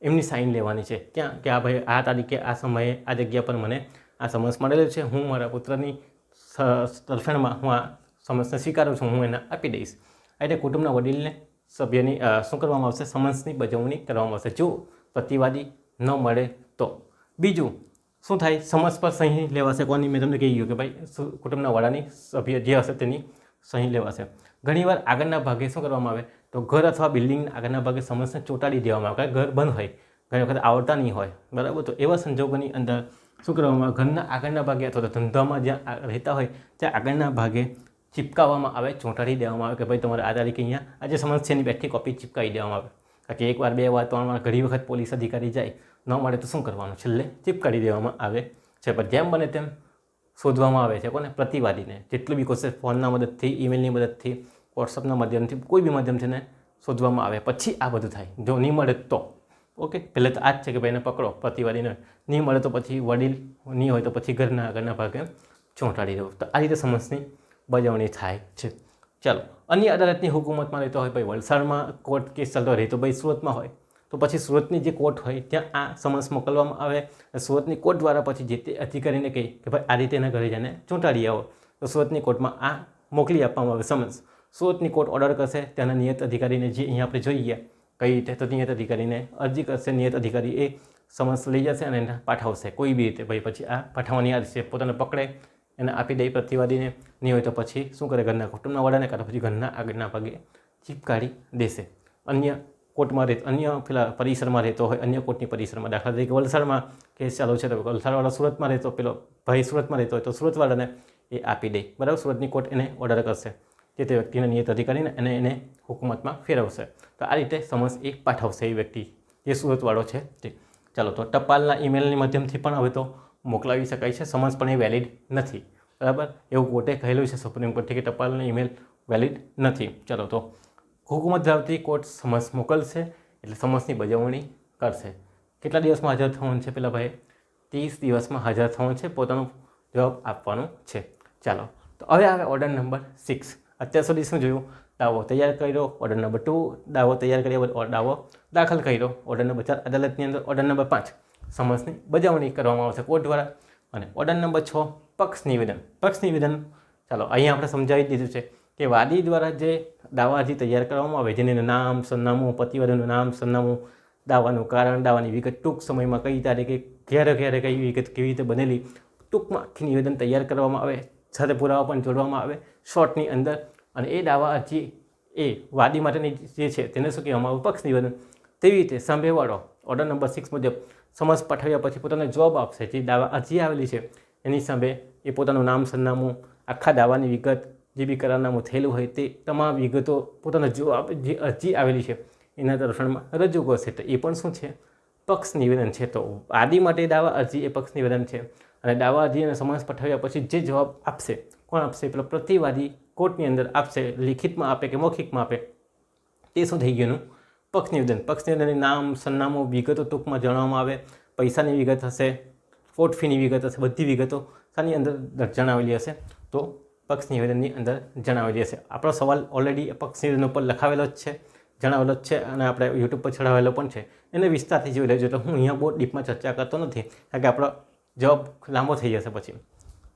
એમની સાઇન લેવાની છે. ક્યાં? કે આ ભાઈ આ તારીખે, આ સમયે, આ જગ્યા પર મને આ સમન્સ મળેલું છે, હું મારા પુત્રની તરફેણમાં હું આ સમન્સને સ્વીકારું છું, હું એને આપી દઈશ. એટલે કુટુંબના વડીલને સભ્યની શું કરવામાં આવશે? સમન્સની બજાવણી કરવામાં આવશે જો પ્રતિવાદી ન મળે તો. બીજું શું થાય? સમન્સ પર સહી લેવાશે. કોની? મેં તમને કહી ગયું કે ભાઈ કુટુંબના વડાની સભ્ય જે હશે તેની સહી લેવાશે. ઘણીવાર આગળના ભાગે શું કરવામાં આવે? તો ઘર અથવા બિલ્ડિંગના આગળના ભાગે સમન્સને ચોંટાડી દેવામાં આવે. ઘર બંધ હોય, ઘણી વખત આવડતા નહીં હોય, બરાબર. તો એવા સંજોગોની અંદર શું કરવામાં આવે? ઘરના આગળના ભાગે અથવા તો ધંધામાં જ્યાં રહેતા હોય ત્યાં આગળના ભાગે ચિપકાવવામાં આવે, ચોંટાડી દેવામાં આવે કે ભાઈ તમારે આ તારીખે અહીંયા આજે સમન્સ છે એની બેઠી કોપી ચિપકાવી દેવામાં આવે. કારણ કે એકવાર, બે વાર, 3 વાર ઘણી વખત પોલીસ અધિકારી જાય, ન મળે તો શું કરવાનું? છેલ્લે ચિપકાવી દેવામાં આવે છે. પણ જેમ બને તેમ શોધવામાં આવે છે. કોને? પ્રતિવાદીને. જેટલું બી કોશિશ ફોનના મદદથી, ઈમેલની મદદથી, વોટ્સઅપના માધ્યમથી, કોઈ બી માધ્યમથી ને શોધવામાં આવે. પછી આ બધું થાય. જો નહીં મળે તો ઓકે, પહેલે તો આ જ છે કે ભાઈ એને પકડો પ્રતિવાદીને. નહીં મળે તો પછી વડીલ નહીં હોય તો પછી ઘરના આગળના ભાગે ચોંટાડી દેવું. તો આ રીતે સમન્સની બજાવણી થાય છે. ચાલો, અન્ય અદાલતની હુકુમતમાં રહેતો હોય, ભાઈ વલસાડમાં કોર્ટ કેસ ચાલતો રહે તો ભાઈ સુરતમાં હોય તો પછી સુરતની જે કોર્ટ હોય ત્યાં આ સમન્સ મોકલવામાં આવે. સુરતની કોર્ટ દ્વારા પછી જે તે અધિકારીને કહે કે ભાઈ આ રીતે એના ઘરે જઈને ચોંટાડી આવો, તો સુરતની કોર્ટમાં આ મોકલી આપવામાં આવે સમન્સ. સુરતની કોર્ટ ઓર્ડર કરશે ત્યાંના નિયત અધિકારીને, જે અહીંયા આપણે જોઈએ કઈ રીતે, તો નિયત અધિકારીને અરજી કરશે. નિયત અધિકારી એ સમન્સ લઈ જશે અને એને પાઠવશે કોઈ બી રીતે. ભાઈ પછી આ પાઠવવાની આ રીતે પોતાને પકડે, એને આપી દઈ પ્રતિવાદીને. નહીં હોય તો પછી શું કરે? ઘરના કુટુંબના વડાને કાં તો પછી ઘરના આગળના ભાગે ચીપકારી દેશે. અન્ય કોર્ટમાં અન્ય પેલા પરિસરમાં રહેતો હોય, અન્ય કોર્ટની પરિસરમાં, દાખલા તરીકે વલસાડમાં કેસ ચાલુ છે તો વલસાડવાળા સુરતમાં રહેતો, પેલો ભાઈ સુરતમાં રહેતો હોય તો સુરતવાળાને એ આપી દે, બરાબર. સુરતની કોર્ટ એને ઓર્ડર કરશે જે તે વ્યક્તિના નિયત અધિકારીને અને એને હુકુમતમાં ફેરવશે. તો આ રીતે સમન્સ એ પાઠવશે એ વ્યક્તિ જે સુરતવાળો છે તે. ચાલો, તો ટપાલના ઈમેલની માધ્યમથી પણ હવે તો મોકલાવી શકાય છે સમન્સ, પણ એ વેલિડ નથી, બરાબર. એવું કોર્ટે કહેલું છે સુપ્રીમ કોર્ટે કે ટપાલના ઈમેલ વેલિડ નથી. ચાલો, તો હુકુમત ધરાવતી કોર્ટ સમન્સ મોકલશે એટલે સમન્સની બજાવણી કરશે. કેટલા દિવસમાં હાજર થવાનું છે? પેલા ભાઈ 30 દિવસમાં હાજર થવાનું છે, પોતાનો જવાબ આપવાનો છે. ચાલો, તો હવે આવે ઓર્ડર નંબર 6. અત્યાર સુધી શું જોયું? દાવો તૈયાર કર્યો, ઓર્ડર નંબર 2 દાવો તૈયાર કર્યો, દાવો દાખલ કર્યો, ઓર્ડર નંબર 4 અદાલતની અંદર, ઓર્ડર નંબર 5 સમન્સની બજાવણી કરવામાં આવશે કોર્ટ દ્વારા, અને ઓર્ડર નંબર 6 પક્ષ નિવેદન. પક્ષ નિવેદન ચાલો અહીંયા આપણે સમજાવી દીધું છે કે વાદી દ્વારા જે દાવા અરજી તૈયાર કરવામાં આવે, જેને નામ, સરનામું, પ્રતિવાદીનું નામ, સરનામું, દાવાનું કારણ, દાવાની વિગત, ટૂંક સમયમાં કઈ તારીખે ક્યારે ક્યારે કઈ વિગત કેવી રીતે બનેલી, ટૂંકમાં આખી નિવેદન તૈયાર કરવામાં આવે, સાથે પુરાવા પણ જોડવામાં આવે શોર્ટની અંદર, અને એ દાવા અરજી એ વાદી માટેની જે છે તેને શું કહેવામાં આવે? પક્ષ નિવેદન. તેવી રીતે સાંભેવાળો ઓર્ડર નંબર 6 મુજબ સમન્સ પાઠવ્યા પછી પોતાનો જવાબ આપશે. જે દાવા અરજી આવેલી છે એની સામે એ પોતાનું નામ, સરનામું, આખા દાવાની વિગત, જે બી કરારનામું થયેલું હોય તે તમામ વિગતો પોતાનો જવાબ જે અરજી આવેલી છે એના તરફેણમાં રજૂ કરશે. તો એ પણ શું છે? પક્ષ નિવેદન છે. તો વાદી માટે દાવા અરજી એ પક્ષ નિવેદન છે, અને દાવા અરજી અને સમન્સ પઠાવ્યા પછી જે જવાબ આપશે, કોણ આપશે? પેલો પ્રતિવાદી કોર્ટની અંદર આપશે, લિખિતમાં આપે કે મૌખિકમાં આપે, તે શું થઈ ગયું? પક્ષ નિવેદન. પક્ષ નિવેદનની નામ, સરનામું, વિગતો ટૂંકમાં જણાવવામાં આવે, પૈસાની વિગત હશે, કોર્ટ ફીની વિગત હશે, બધી વિગતો શાની અંદર જણાવેલી હશે? તો પક્ષ નિવેદનની અંદર જણાવેલી હશે. આપણો સવાલ ઓલરેડી પક્ષ નિવેદન ઉપર લખાવેલો જ છે, જણાવેલો જ છે, અને આપણે યુટ્યુબ પર ચડાવેલો પણ છે. એને વિસ્તારથી જોઈ લેજો. તો હું અહીંયા બહુ ડીપમાં ચર્ચા કરતો નથી, કારણ કે આપણો જવાબ લાંબો થઈ જશે પછી.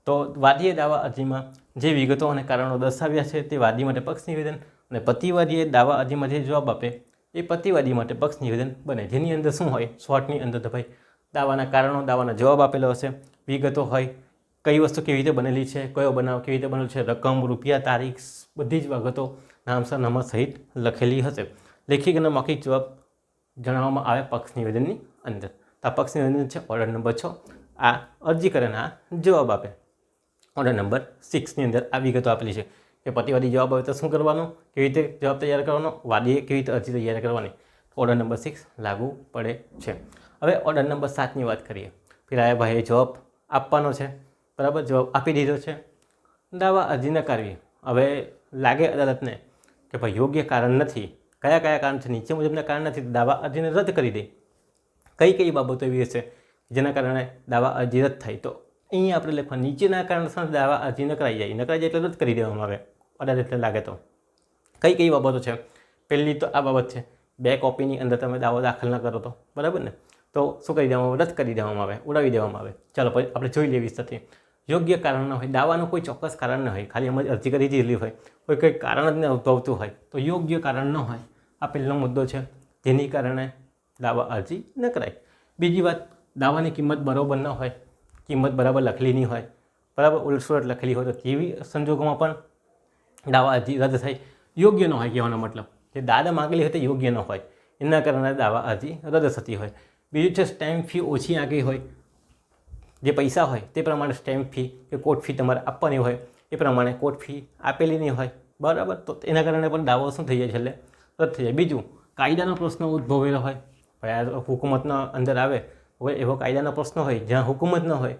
તો વાદીએ દાવા અરજીમાં જે વિગતો અને કારણો દર્શાવ્યા છે તે વાદી માટે પક્ષ નિવેદન, અને પ્રતિવાદીએ દાવા અરજીમાં જે જવાબ આપે એ પ્રતિવાદી માટે પક્ષ નિવેદન બને. જેની અંદર શું હોય? શોર્ટની અંદર તો ભાઈ દાવાના કારણો, દાવાના જવાબ આપેલો હશે, વિગતો હોય, કઈ વસ્તુ કેવી રીતે બનેલી છે, કયો બનાવ કેવી રીતે બનેલો છે, રકમ, રૂપિયા, તારીખ, બધી જ વિગતો નામ, સરનામા સહિત લખેલી હશે. લેખિત અને મૌખિક જવાબ જણાવવામાં આવે પક્ષ નિવેદનની અંદર. આ પક્ષ નિવેદન છે ઓર્ડર નંબર 6. આ અરજી કરે ને આ જવાબ આપે. ઓર્ડર નંબર 6ની અંદર આ વિગતો આપેલી છે કે પ્રતિવાદી જવાબ આવે તો શું કરવાનું, કેવી રીતે જવાબ તૈયાર કરવાનો, વાદીએ કેવી રીતે અરજી તૈયાર કરવાની. ઓર્ડર નંબર 6 લાગુ પડે છે. હવે ઓર્ડર નંબર 7ની વાત કરીએ. પેલા ભાઈએ જવાબ આપવાનો છે, બરાબર, જવાબ આપી દીધો છે, દાવા અરજી નકારવી. હવે લાગે અદાલતને કે ભાઈ યોગ્ય કારણ નથી, કયા કયા કારણ છે? નીચે મુજબના કારણ નથી, દાવા અરજીને રદ કરી દે. કઈ કઈ બાબતો એવી હશે જેના કારણે દાવા અરજી રદ થાય? તો અહીંયા આપણે લખવાનું નીચેના કારણસર દાવા અરજી નકરાઈ જાય. નકરાઈ જાય એટલે રદ કરી દેવામાં આવે અદાલતને લાગે તો. કઈ કઈ બાબતો છે? પહેલી તો આ બાબત છે, 2 કોપીની અંદર તમે દાવો દાખલ ન કરો તો, બરાબર ને, તો શું કરી દેવામાં આવે? રદ કરી દેવામાં આવે, ઉડાવી દેવામાં આવે. ચાલો પછી આપણે જોઈ લઈએ વિસ્તારથી. યોગ્ય કારણ ન હોય, દાવાનું કોઈ ચોક્કસ કારણ ન હોય, ખાલી એમ જ અરજી કરી દીધેલી હોય, કોઈ કંઈ કારણ જ ન ઉદ્ભવતું હોય, તો યોગ્ય કારણ ન હોય. આ પહેલો મુદ્દો છે, જેની કારણે દાવા અરજી ન કરાય. બીજી વાત, દાવાની કિંમત બરાબર ન હોય, કિંમત બરાબર લખેલી નહીં હોય, બરાબર ઉલટસુલટ લખેલી હોય, તો તેવી સંજોગોમાં પણ દાવા અરજી રદ થાય. યોગ્ય ન હોય કહેવાનો મતલબ, જે દાદા માંગેલી હોય તે યોગ્ય ન હોય, એના કારણે દાવા અરજી રદ થતી હોય. બીજું છે સ્ટેમ્પ ફી ઓછી આંકી હોય, જે પૈસા હોય તે પ્રમાણે સ્ટેમ્પ ફી કે કોર્ટ ફી તમારે આપવાની હોય, એ પ્રમાણે કોર્ટ ફી આપેલી નહીં હોય, બરાબર, તો એના કારણે પણ દાવો શું થઈ જાય? છેલ્લે રદ થઈ જાય. બીજું, કાયદાનો પ્રશ્ન ઉદ્ભવેલો હોય, ભાઈ આ હુકુમતના અંદર આવે, હવે એવો કાયદાનો પ્રશ્ન હોય જ્યાં હુકુમત ન હોય,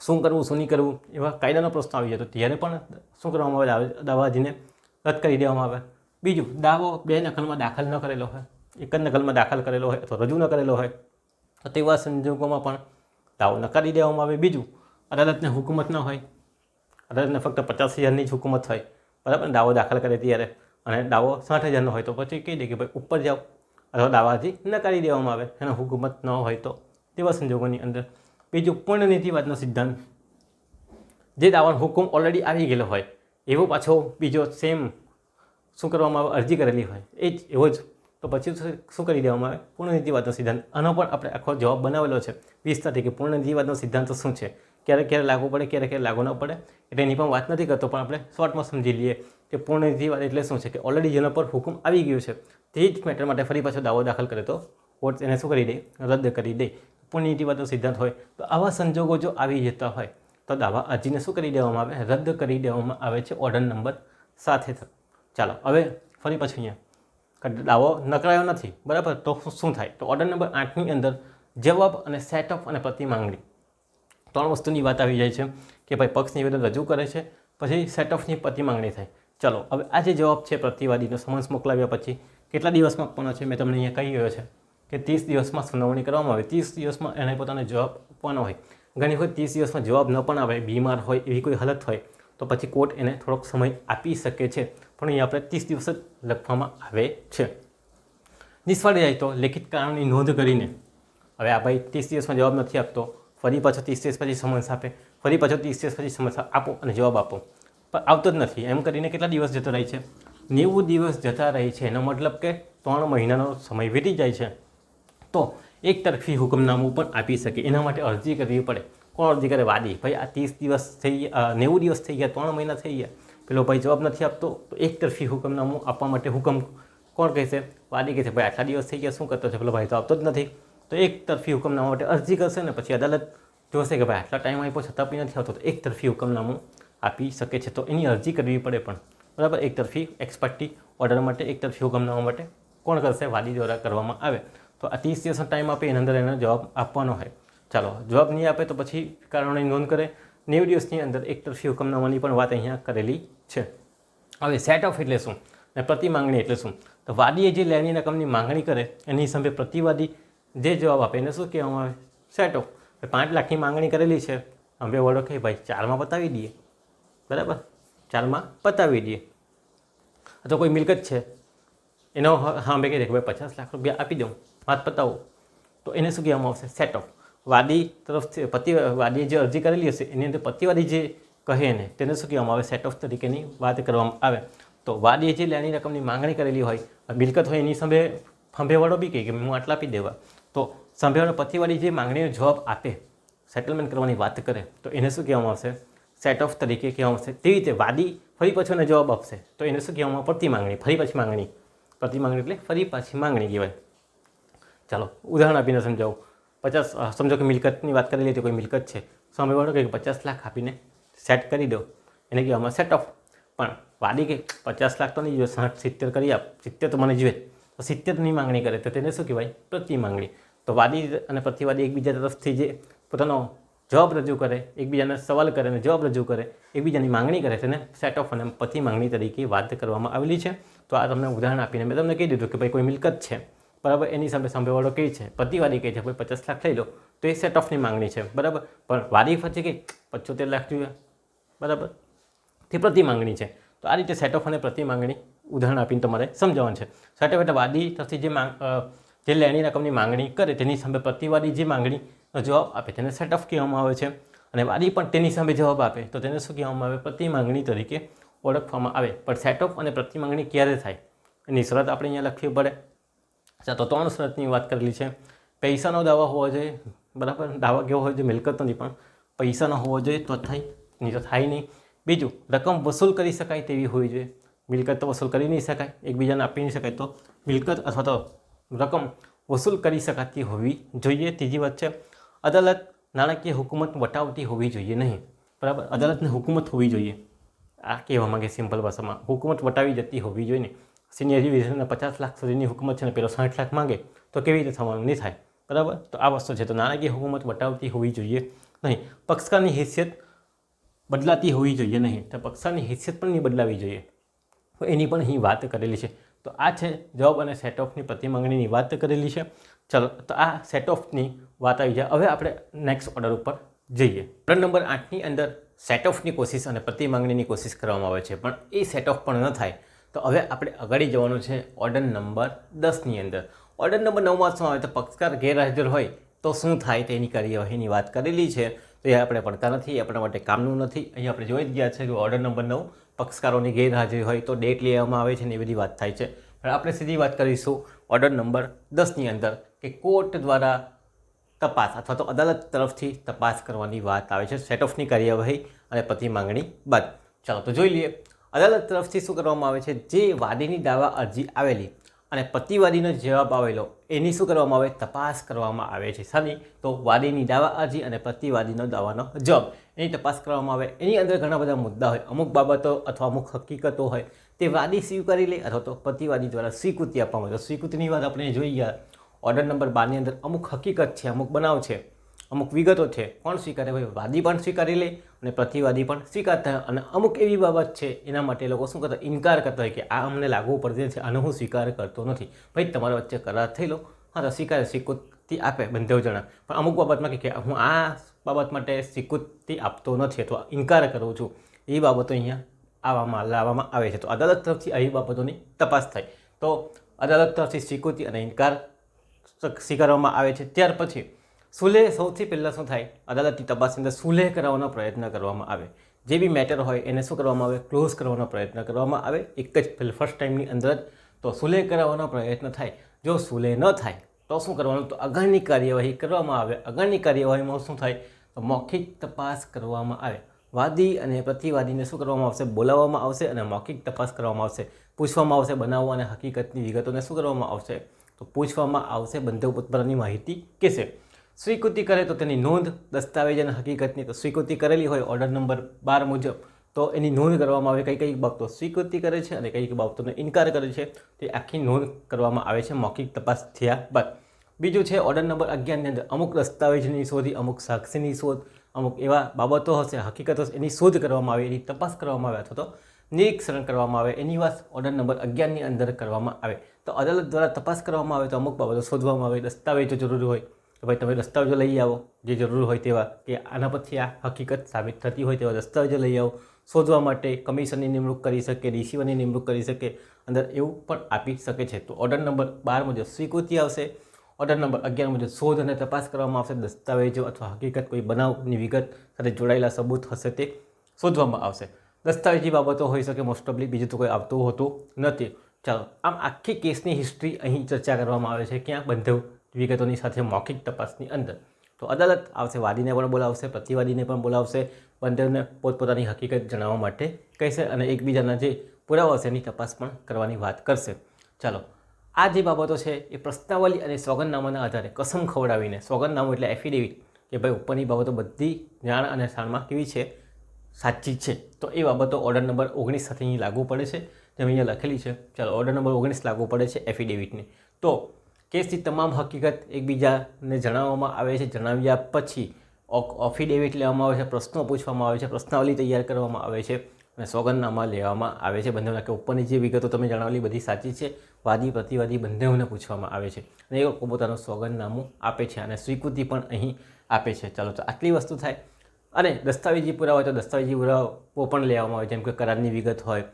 શું કરવું શું નહીં કરવું, એવા કાયદાનો પ્રશ્ન આવી જાય, તો ત્યારે પણ શું કરવામાં આવે? દાવા અરજીને રદ કરી દેવામાં આવે. બીજું, દાવો 2 નકલમાં દાખલ ન કરેલો હોય, એક જ નકલમાં દાખલ કરેલો હોય અથવા રજૂ ન કરેલો હોય, તો તેવા સંજોગોમાં પણ દાવો નકારી દેવામાં આવે. બીજું, અદાલતને હુકુમત ન હોય, અદાલતને ફક્ત 50,000ની જ હુકુમત હોય, બરાબર, દાવો દાખલ કરે ત્યારે, અને દાવો 60,000નો હોય તો પછી કહી દે કે ભાઈ ઉપર જાઓ, અથવા દાવા અરજી નકારી દેવામાં આવે, એનો હુકુમત ન હોય તો, તેવા સંજોગોની અંદર. બીજું, પૂર્ણનીતિવાદનો સિદ્ધાંત, જે દાવાનો હુકમ ઓલરેડી આવી ગયેલો હોય એવો પાછો બીજો સેમ શું કરવામાં આવે? અરજી કરેલી હોય એ જ એવો જ, તો પછી શું કરી દેવામાં આવે? પૂર્ણનીતિવાદનો સિદ્ધાંત. આનો પણ આપણે આખો જવાબ બનાવેલો છે વિસ્તારથી કે પૂર્ણનીતિવાદનો સિદ્ધાંત શું છે, ક્યારે ક્યારે લાગુ પડે, ક્યારે ક્યારે લાગુ ન પડે. એટલે એની પણ વાત નથી કરતો, પણ આપણે શોર્ટમાં સમજી લઈએ કે પૂર્ણનીતિવાદ એટલે શું છે? કે ઓલરેડી જેના પર હુકમ આવી ગયો છે તે જ મેટર માટે ફરી પાછો દાવો દાખલ કરે તો કોર્ટ એને શું કરી દે? રદ કરી દે. પૂર્ણનીતિવાદનો સિદ્ધાંત હોય તો આવા સંજોગો જો આવી જતા હોય તો દાવા અરજીને શું કરી દેવામાં આવે? રદ કરી દેવામાં આવે છે ઓર્ડર નંબર 7. ચાલો હવે ફરી પાછું અહીંયા દાવો નકરાયો નથી, બરાબર, તો શું થાય? તો ઓર્ડર નંબર 8ની અંદર જવાબ અને સેટઅપ અને પ્રતિ માંગણી 3 વસ્તુની વાત આવી જાય છે કે ભાઈ પક્ષ નિવેદન રજૂ કરે છે, પછી સેટઅપની પ્રતિ માંગણી થાય. ચલો હવે આ જે જવાબ છે પ્રતિવાદીનો સમન્સ મોકલાવ્યા પછી કેટલા દિવસમાં આપવાનો છે? મેં તમને અહીંયા કહી ગયો છે કે 30 દિવસમાં સુનાવણી કરવામાં આવે. 30 દિવસમાં એને પોતાનો જવાબ આપવાનો હોય. ઘણી વખત 30 દિવસમાં જવાબ ન પણ આવે, બીમાર હોય, એવી કોઈ હાલત હોય તો પછી કોર્ટ એને થોડોક સમય આપી શકે છે, પણ અહીં આપણે 30 દિવસ જ લખવામાં આવે છે. નિષ્ફળ જાય તો લેખિત કારણની નોંધ કરીને, હવે આ ભાઈ 30 દિવસમાં જવાબ નથી આપતો, ફરી પાછો 30 દિવસ પછી સમન્સ આપે, ફરી પાછો 30 દિવસ પછી સમન્સ આપો અને જવાબ આપો, પણ આવતો જ નથી. એમ કરીને કેટલા દિવસ જતો રહે છે? 90 દિવસ જતા રહે છે. એનો મતલબ કે 3 મહિનાનો સમય વીતી જાય છે. તો એક તરફી હુકમનામું પણ આપી શકે. એના માટે અરજી કરવી પડે. કોણ અરજી કરે? વાદી. ભાઈ આ 30 દિવસ થઈ ગયા, 90 દિવસ થઈ ગયા, 3 મહિના થઈ ગયા, પેલો ભાઈ જવાબ નથી આપતો, તો એક તરફી હુકમનામું આપવા માટે હુકમ કોણ કહેશે? વાદી કહેશે ભાઈ આટલા દિવસ થઈ ગયા, શું કરતો છે? પેલો ભાઈ તો આપતો જ નથી. તો એક તરફી હુકમનામા માટે અરજી કરશે ને પછી અદાલત જોશે કે ભાઈ આટલા ટાઈમ આપ્યો છતાં પણ નથી આવતો, તો એક તરફી હુકમનામું આપી શકે છે. તો એની અરજી કરવી પડે પણ, બરાબર. એક તરફી એક્સપર્ટી ઓર્ડર માટે, એક તરફી હુકમનામા માટે કોણ કરશે? વાદી દ્વારા કરવામાં આવે. તો આ 30 દિવસનો ટાઈમ આપે, એની અંદર એનો જવાબ આપવાનો હોય. ચાલો, જવાબ નહીં આપે તો પછી કારણોની નોંધ કરે. 90 દિવસની અંદર એક તરફી હુકમનામાની પણ વાત અહીંયા કરેલી છે. હવે સેટ ઓફ એટલે શું અને પ્રતિ માંગણી એટલે શું? તો વાદીએ જે લેણની રકમની માંગણી કરે એની સામે પ્રતિવાદી જે જવાબ આપે એને શું કહેવામાં આવે? Set of. 5 લાખની માંગણી કરેલી છે, હવે વડો કે ભાઈ 4માં પતાવી દઈએ, બરાબર, 4માં પતાવી દઈએ. અથવા કોઈ મિલકત છે એનો સામે કહી દે કે ભાઈ 50 લાખ રૂપિયા આપી દઉં, વાત પતાવો, તો એને શું કહેવામાં આવશે? Set of. વાદી તરફથી વાદીએ જે અરજી કરેલી હશે એની અંદર પ્રતિવાદી જે કહે એને તેને શું કહેવામાં આવે? સેટ ઓફ તરીકેની વાત કરવામાં આવે. તો વાદીએ જે લેણની રકમની માંગણી કરેલી હોય, મિલકત હોય, એની સાંભેવાળો બી કહે કે હું આટલા આપી દેવા, તો સાંભેવાળો પ્રતિવાદી જે માંગણીનો જવાબ આપે, સેટલમેન્ટ કરવાની વાત કરે, તો એને શું કહેવામાં આવશે? સેટ ઓફ તરીકે કહેવામાં આવશે. તેવી રીતે વાદી ફરી પાછો એને જવાબ આપશે તો એને શું કહેવામાં? પ્રતિ માંગણી. ફરી પાછી માંગણી. પ્રતિ માંગણી એટલે ફરી પાછી માંગણી કહેવાય. ચાલો ઉદાહરણ આપીને સમજાવું. 50 સમજો કે મિલકતની વાત કરેલી હતી, કોઈ મિલકત છે, સામેવાળો કહે 50 લાખ આપીને સેટ કરી દો, એને કહેવામાં સેટ ઓફ. પણ વાદી કે 50 લાખ તો નહીં જોઈએ, 60-70 કરી આપ, 70 તો મને જોઈએ, તો 70ની માંગણી કરે તો તેને શું કહેવાય? પ્રતિ માંગણી. તો વાદી અને પ્રતિવાદી એકબીજા તરફથી જે પોતાનો જવાબ રજૂ કરે, એકબીજાને સવાલ કરે અને જવાબ રજૂ કરે, એકબીજાની માંગણી કરે, તેને સેટ ઓફ અને પ્રતિ માંગણી તરીકે વાત કરવામાં આવેલી છે. તો આ તમને ઉદાહરણ આપીને મેં તમને કહી દીધું કે ભાઈ કોઈ મિલકત છે, બરાબર, એની સામે સાંભેવાળો કહે છે, પ્રતિવાદી કહે છે ભાઈ 50 લાખ લઈ લો, તો એ સેટ ઓફની માંગણી છે, બરાબર. પણ વાદી પછી કે 75 લાખ જોઈએ, બરાબર, તે પ્રતિ માંગણી છે. તો આ રીતે સેટ ઓફ અને પ્રતિ માંગણી ઉદાહરણ આપીને તમારે સમજાવવાનું છે. સેટ ઓફ એટલે વાદી તરફથી જે લેણી રકમની માંગણી કરે તેની સામે પ્રતિવાદી જે માંગણીનો જવાબ આપે તેને સેટ ઓફ કહેવામાં આવે છે, અને વાદી પણ તેની સામે જવાબ આપે તો તેને શું કહેવામાં આવે? પ્રતિ માંગણી તરીકે ઓળખવામાં આવે. પણ સેટ ઓફ અને પ્રતિ માંગણી ક્યારે થાય એની શરત આપણે અહીંયા લખવી પડે. તો 3 શરતની વાત કરેલી છે. પૈસાનો દાવા હોવો જોઈએ, બરાબર. દાવા કેવો હોય છે? મિલકતનો નહીં પણ પૈસાનો હોવો જોઈએ તો થાય, નહીં તો થાય નહીં. બીજું, રકમ વસૂલ કરી શકાય તેવી હોવી જોઈએ. મિલકત તો વસૂલ કરી નહીં શકાય, એકબીજાને આપી નહીં શકાય, તો મિલકત અથવા તો રકમ વસૂલ કરી શકાતી હોવી જોઈએ. ત્રીજી વાત છે, અદાલત નાણાકીય હુકુમત વટાવતી હોવી જોઈએ નહીં, બરાબર. અદાલતની હુકુમત હોવી જોઈએ. આ કહેવા માંગે સિમ્પલ ભાષામાં, હુકુમત વટાવી જતી હોવી જોઈએ. સિનિયર સિટીઝનને 50 લાખ સુધીની હુકુમત છે ને પેલો 60 લાખ માંગે તો કેવી રીતે થવાનું? નહીં થાય, બરાબર. તો આ વસ્તુ છે. તો નાણાકીય હુકુમત વટાવતી હોવી જોઈએ નહીં. પક્ષકારની હેસિયત બદલાતી હોવી જોઈએ નહીં, તો પક્ષકારની હેસિયત પણ નહીં બદલાવી જોઈએ, તો એની પણ અહીં વાત કરેલી છે. તો આ છે જવાબ અને સેટ ઓફની પ્રતિ માંગણીની વાત કરેલી છે. ચલો, તો આ સેટ ઓફની વાત આવી જાય. હવે આપણે નેક્સ્ટ ઓર્ડર ઉપર જઈએ. ઓર્ડર નંબર 8ની અંદર સેટ ઓફની કોશિશ અને પ્રતિ માંગણીની કોશિશ કરવામાં આવે છે, પણ એ સેટ ઓફ પણ ન થાય. તો હવે આપણે આગળ જવાનું છે ઓર્ડર નંબર 10ની અંદર. ઓર્ડર નંબર 9માં શું આવે? તો પક્ષકાર ગેરહાજર હોય તો શું થાય તેની કાર્યવાહીની વાત કરેલી છે. તો એ આપણે પડતા નથી, એ આપણા માટે કામનું નથી. અહીં આપણે જોઈ જ ગયા છે કે ઓર્ડર નંબર 9 પક્ષકારોની ગેરહાજરી હોય તો ડેટ લેવામાં આવે છે ને એ બધી વાત થાય છે. પણ આપણે સીધી વાત કરીશું ઓર્ડર નંબર 10ની અંદર કે કોર્ટ દ્વારા તપાસ અથવા તો અદાલત તરફથી તપાસ કરવાની વાત આવે છે સેટ ઓફની કાર્યવાહી અને પ્રતિ માંગણી બાદ. ચાલો તો જોઈ લઈએ અદાલત તરફથી શું કરવામાં આવે છે. જે વાદીની દાવા અરજી આવેલી અને પ્રતિવાદીનો જવાબ આવેલો એની શું કરવામાં આવે? તપાસ કરવામાં આવે છે. સાની? તો વાદીની દાવા અરજી અને પ્રતિવાદીનો દાવાનો જવાબ એની તપાસ કરવામાં આવે. એની અંદર ઘણા બધા મુદ્દા હોય, અમુક બાબતો અથવા અમુક હકીકતો હોય તે વાદી સ્વીકારી લે અથવા તો પ્રતિવાદી દ્વારા સ્વીકૃતિ આપવામાં આવે. તો સ્વીકૃતિની વાત આપણે જોઈ ગયા ઓર્ડર નંબર 12ની અંદર. અમુક હકીકત છે, અમુક બનાવ છે, અમુક વિગતો છે, કોણ સ્વીકારે? ભાઈ વાદી પણ સ્વીકારી લે અને પ્રતિવાદી પણ સ્વીકારતા હોય. અને અમુક એવી બાબત છે એના માટે લોકો શું કરતા? ઇનકાર કરતા હોય કે આ અમને લાગુ પડતી છે, આનો હું સ્વીકાર કરતો નથી. ભાઈ તમારા વચ્ચે કરાર થઈ લો, હા તો સ્વીકૃતિ આપે બંને જણા. પણ અમુક બાબતમાં કે હું આ બાબત માટે સ્વીકૃતિ આપતો નથી અથવા ઇનકાર કરું છું એ બાબતો અહીંયા લાવવામાં આવે છે. તો અદાલત તરફથી આવી બાબતોની તપાસ થાય તો અદાલત તરફથી સ્વીકૃતિ અને ઇનકાર સ્વીકારવામાં આવે છે. ત્યાર પછી સુલેહ સૌથી પહેલાં શું થાય, અદાલતની તપાસની અંદર સુલેહ કરાવવાનો પ્રયત્ન કરવામાં આવે. જે બી મેટર હોય એને શું કરવામાં આવે, ક્લોઝ કરવાનો પ્રયત્ન કરવામાં આવે એક જ ફર્સ્ટ ટાઈમની અંદર જ. તો સુલેહ કરાવવાનો પ્રયત્ન થાય. જો સુલેહ ન થાય તો શું કરવાનું, તો આગળની કાર્યવાહી કરવામાં આવે. આગળની કાર્યવાહીમાં શું થાય, તો મૌખિક તપાસ કરવામાં આવે. વાદી અને પ્રતિવાદીને શું કરવામાં આવશે, બોલાવવામાં આવશે અને મૌખિક તપાસ કરવામાં આવશે. પૂછવામાં આવશે બનાવો અને હકીકતની વિગતોને શું કરવામાં આવશે, તો પૂછવામાં આવશે. બંને પોતપોતાની માહિતી કહેશે. સ્વીકૃતિ કરે તો તેની નોંધ, દસ્તાવેજ અને હકીકતની. તો સ્વીકૃતિ કરેલી હોય ઓર્ડર નંબર 12 મુજબ તો એની નોંધ કરવામાં આવે. કઈ કઈ બાબતો સ્વીકૃતિ કરે છે અને કઈ કઈ બાબતોનો ઇનકાર કરે છે તે આખી નોંધ કરવામાં આવે છે મૌખિક તપાસ થયા બાદ. બીજું છે ઓર્ડર નંબર 11ની અંદર અમુક દસ્તાવેજની શોધ, અમુક સાક્ષીની શોધ, અમુક એવા બાબતો હશે, હકીકતો હશે, એની શોધ કરવામાં આવે, એની તપાસ કરવામાં આવે અથવા તો નિરીક્ષણ કરવામાં આવે. એની વાત ઓર્ડર નંબર 11ની અંદર કરવામાં આવે. તો અદાલત દ્વારા તપાસ કરવામાં આવે તો અમુક બાબતો શોધવામાં આવે. દસ્તાવેજો જરૂરી હોય તો ભાઈ તમે દસ્તાવેજો લઈ આવો જે જરૂર હોય તેવા, કે આના પરથી આ હકીકત સાબિત થતી હોય તેવા દસ્તાવેજો લઈ આવો. શોધવા માટે કમિશનની નિમણૂક કરી શકે, રિસીવરની નિમણૂક કરી શકે, અંદર એવું પણ આપી શકે છે. તો ઓર્ડર નંબર 12 મુજબ સ્વીકૃતિ આવશે. ઓર્ડર નંબર 11 મુજબ શોધ અને તપાસ કરવામાં આવશે. દસ્તાવેજો અથવા હકીકત કોઈ બનાવની વિગત સાથે જોડાયેલા સબૂત હશે તે શોધવામાં આવશે. દસ્તાવેજી બાબતો હોઈ શકે મોસ્ટ ઓફલી, બીજું તો કોઈ આવતું હોતું નથી. ચાલો, આમ આખી કેસની હિસ્ટ્રી અહીં ચર્ચા કરવામાં આવે છે. ક્યાં, બંને વિગતોની સાથે મૌખિક તપાસની અંદર. તો અદાલત આવશે, વાદીને પણ બોલાવશે, પ્રતિવાદીને પણ બોલાવશે, બંનેને પોતપોતાની હકીકત જણાવવા માટે કહેશે અને એકબીજાના જે પુરાવા હશે એની તપાસ પણ કરવાની વાત કરશે. ચાલો, આ જે બાબતો છે એ પ્રશ્નાવલી અને સોગંદનામાના આધારે કસમ ખવડાવીને, સોગંદનામું એટલે એફિડેવિટ, કે ભાઈ ઉપરની બાબતો બધી જાણ અને સાણમાં કેવી છે, સાચી છે. તો એ બાબતો ઓર્ડર નંબર 19 સાથે અહીં લાગુ પડે છે, જેમ અહીંયા લખેલી છે. ચાલો, ઓર્ડર નંબર 19 લાગુ પડે છે એફિડેવિટને. તો કેસની તમામ હકીકત એકબીજાને જણાવવામાં આવે છે. જણાવ્યા પછી એફિડેવિટ લેવામાં આવે છે, પ્રશ્નો પૂછવામાં આવે છે, પ્રશ્નાવલી તૈયાર કરવામાં આવે છે અને સોગંદનામા લેવામાં આવે છે. બંનેના કે ઉપરની જે વિગતો તમે જણાવેલી બધી સાચી છે, વાદી પ્રતિવાદી બંનેઓને પૂછવામાં આવે છે અને એ લોકો પોતાનું સોગંદનામું આપે છે અને સ્વીકૃતિ પણ અહીં આપે છે. ચાલો, તો આટલી વસ્તુ થાય. અને દસ્તાવેજી પુરાવા હોય તો દસ્તાવેજી પુરાવો પણ લેવામાં આવે, જેમ કે કરારની વિગત હોય,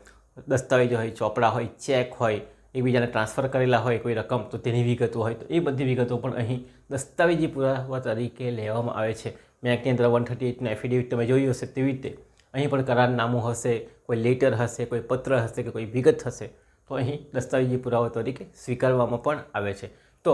દસ્તાવેજો હોય, ચોપડા હોય, ચેક હોય, એકબીજાને ટ્રાન્સફર કરેલા હોય કોઈ રકમ તો તેની વિગતો હોય, તો એ બધી વિગતો પણ અહીં દસ્તાવેજી પુરાવા તરીકે લેવામાં આવે છે. બેંકની અંદર 138નું એફિડેવિટ તમે જોયું હશે તેવી રીતે અહીં પણ કરારનામું હશે, કોઈ લેટર હશે, કોઈ પત્ર હશે કે કોઈ વિગત હશે તો અહીં દસ્તાવેજી પુરાવા તરીકે સ્વીકારવામાં પણ આવે છે. તો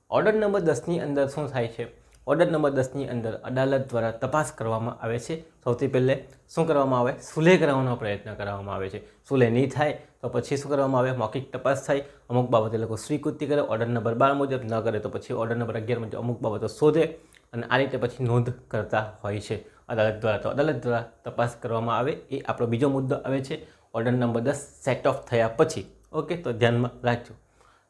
ઓર્ડર નંબર 10ની અંદર શું થાય છે, ઓર્ડર નંબર 10ની અંદર અદાલત દ્વારા તપાસ કરવામાં આવે છે. સૌથી પહેલે શું કરવામાં આવે, સુલેહ કરાવવાનો પ્રયત્ન કરવામાં આવે છે. સુલેહ નહીં થાય તો પછી શું કરવામાં આવે, મૌખિક તપાસ થાય. અમુક બાબતે લોકો સ્વીકૃતિ કરે ઓર્ડર નંબર 12 મુજબ, ન કરે તો પછી ઓર્ડર નંબર 11 મુજબ અમુક બાબતો શોધે અને આ રીતે પછી નોંધ કરતા હોય છે અદાલત દ્વારા. તો અદાલત દ્વારા તપાસ કરવામાં આવે એ આપણો બીજો મુદ્દો આવે છે ઓર્ડર નંબર 10 સેટ ઓફ થયા પછી. ઓકે, તો ધ્યાનમાં રાખજો.